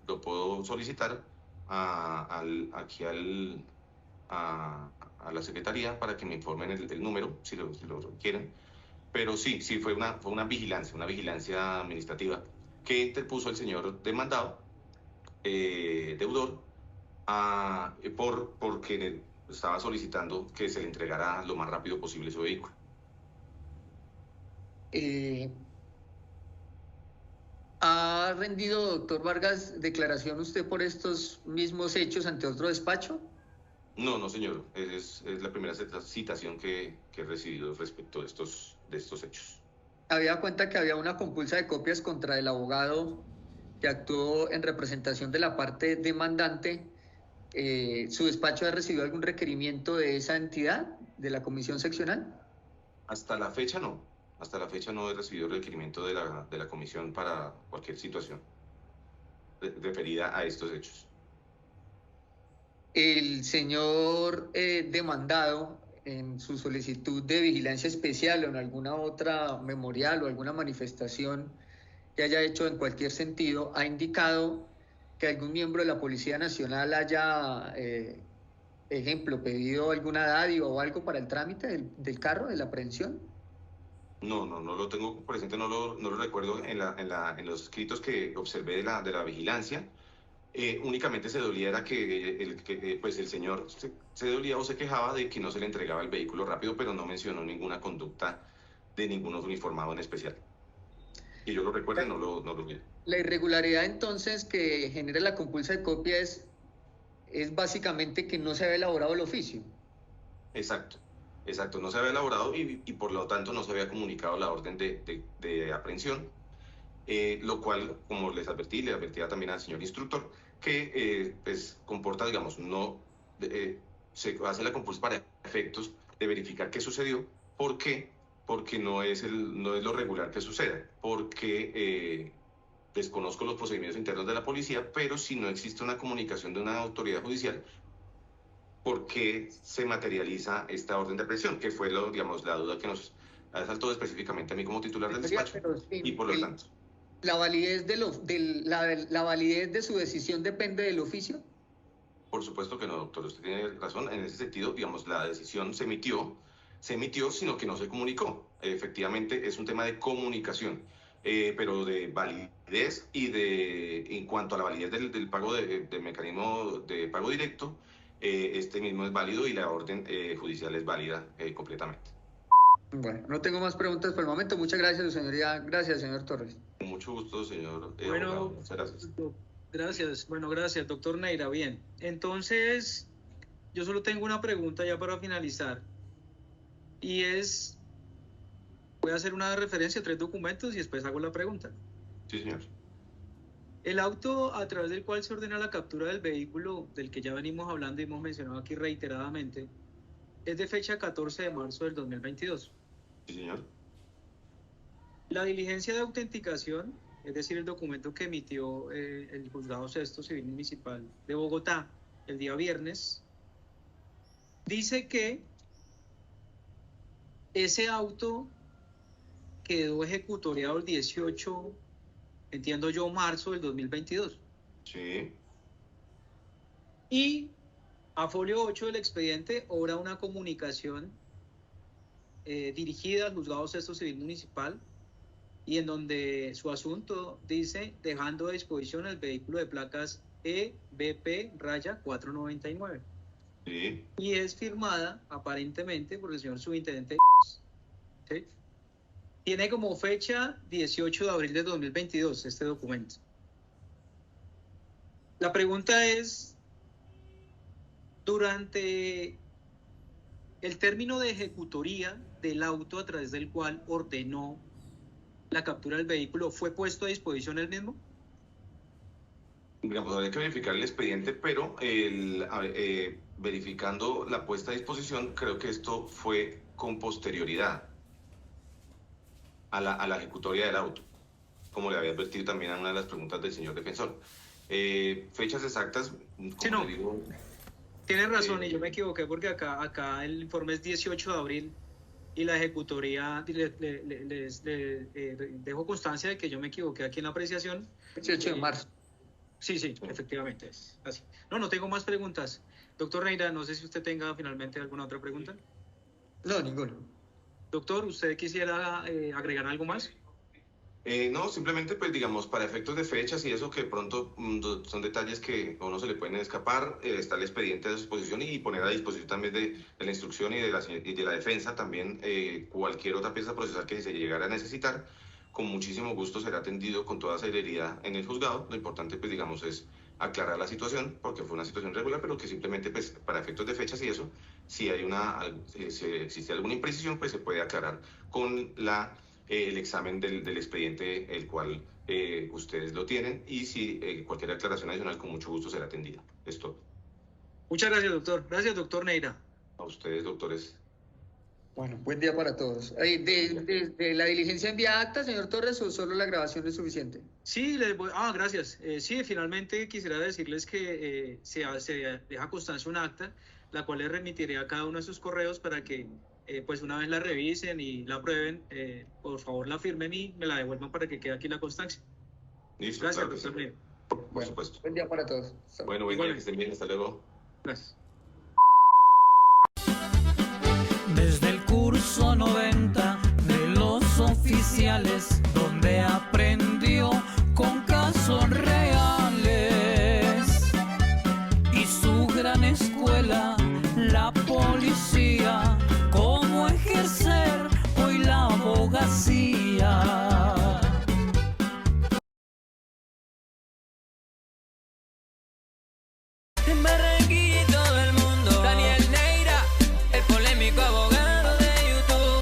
lo puedo solicitar aquí a la secretaría para que me informen el número, si lo quieren. Pero sí, fue una vigilancia administrativa que interpuso el señor demandado, deudor, porque estaba solicitando que se le entregara lo más rápido posible su vehículo. ¿Ha rendido, doctor Vargas, declaración usted por estos mismos hechos ante otro despacho? No, señor. Es la primera citación que he recibido respecto de estos hechos. Había cuenta que había una compulsa de copias contra el abogado que actuó en representación de la parte demandante. ¿Su despacho ha recibido algún requerimiento de esa entidad, de la comisión seccional? Hasta la fecha no he recibido requerimiento de la comisión para cualquier situación referida a estos hechos. El señor demandado, en su solicitud de vigilancia especial o en alguna otra memorial o alguna manifestación que haya hecho en cualquier sentido, ha indicado que algún miembro de la Policía Nacional haya, ejemplo, pedido alguna dádiva o algo para el trámite del carro, de la aprehensión. No lo tengo presente, no lo recuerdo en los escritos que observé de la vigilancia. Únicamente se dolía era que pues el señor se dolía o se quejaba de que no se le entregaba el vehículo rápido, pero no mencionó ninguna conducta de ningún uniformado en especial. Y yo lo recuerdo y no lo vi. La irregularidad entonces que genera la compulsa de copia es es básicamente que no se había elaborado el oficio. Exacto, exacto, no se había elaborado y por lo tanto no se había comunicado la orden de aprehensión, lo cual, como les advertí, le advertía también al señor instructor, que pues comporta, digamos, no se hace la compulsa para efectos de verificar qué sucedió. ¿Por qué? Porque no es lo regular que suceda, porque desconozco los procedimientos internos de la policía, pero si no existe una comunicación de una autoridad judicial, ¿por qué se materializa esta orden de aprehensión? Que fue, digamos, la duda que nos asaltó específicamente a mí como titular del despacho. Y por lo tanto, ¿La validez la validez de su decisión depende del oficio? por supuesto que no, doctor, usted tiene razón. En ese sentido, digamos, la decisión se emitió, sino que no se comunicó. Efectivamente, es un tema de comunicación, pero de validez en cuanto a la validez del pago del mecanismo de pago directo, este mismo es válido y la orden judicial es válida completamente. Bueno, no tengo más preguntas por el momento. Muchas gracias, su señoría. Gracias, señor Torres. Con mucho gusto, señor. Bueno, Muchas gracias. Gracias. Bueno, gracias, doctor Neira. Bien, entonces yo solo tengo una pregunta ya para finalizar y voy a hacer una referencia a 3 documentos y después hago la pregunta. Sí, señor. El auto a través del cual se ordena la captura del vehículo, del que ya venimos hablando y hemos mencionado aquí reiteradamente, es de fecha 14 de marzo del 2022. Sí, señor. La diligencia de autenticación, es decir, el documento que emitió el Juzgado Sexto Civil Municipal de Bogotá el día viernes, dice que ese auto quedó ejecutoriado el 18, entiendo yo, marzo del 2022. Sí. Y a folio 8 del expediente obra una comunicación dirigida al Juzgado Sexto Civil Municipal y en donde su asunto dice dejando a disposición el vehículo de placas EBP-499. Sí. Y es firmada aparentemente por el señor subintendente. ¿Sí? Tiene como fecha 18 de abril de 2022 este documento. La pregunta es, durante el término de ejecutoría del auto a través del cual ordenó la captura del vehículo, ¿fue puesto a disposición el mismo? Digamos, habría que verificar el expediente, pero verificando la puesta a disposición, creo que esto fue con posterioridad a la ejecutoria del auto, como le había advertido también a una de las preguntas del señor defensor. Fechas exactas, como sí, no. digo... Tienes razón, y yo me equivoqué porque acá el informe es 18 de abril y la ejecutoría, les dejo constancia de que yo me equivoqué aquí en la apreciación. 18 de marzo. Sí, efectivamente es así. No tengo más preguntas. Doctor Neira, no sé si usted tenga finalmente alguna otra pregunta. No, ninguno. Doctor, ¿usted quisiera agregar algo más? No, simplemente pues digamos para efectos de fechas y eso que de pronto son detalles que a uno se le pueden escapar, está el expediente a disposición y poner a disposición también de la instrucción y de la defensa también cualquier otra pieza procesal que se llegara a necesitar, con muchísimo gusto será atendido con toda celeridad en el juzgado. Lo importante pues digamos es aclarar la situación porque fue una situación regular, pero que simplemente pues para efectos de fechas y eso, si hay si existe alguna imprecisión pues se puede aclarar con el examen del expediente, el cual ustedes lo tienen, y si cualquier aclaración adicional con mucho gusto será atendida. Es todo. Muchas gracias, doctor. Gracias, doctor Neira. A ustedes, doctores. Bueno, buen día para todos. ¿De la diligencia enviada acta, señor Torres, o solo la grabación es suficiente? Sí, gracias. Sí, finalmente quisiera decirles que se deja constancia un acta, la cual les remitiré a cada uno de sus correos para que pues una vez la revisen y la aprueben, por favor la firmen y me la devuelvan para que quede aquí la constancia. Listo, Gracias, claro doctor Neira. Por supuesto. Buen día para todos. Bueno, buen día, que estén bien, hasta luego. Gracias. Desde el curso 90 de los oficiales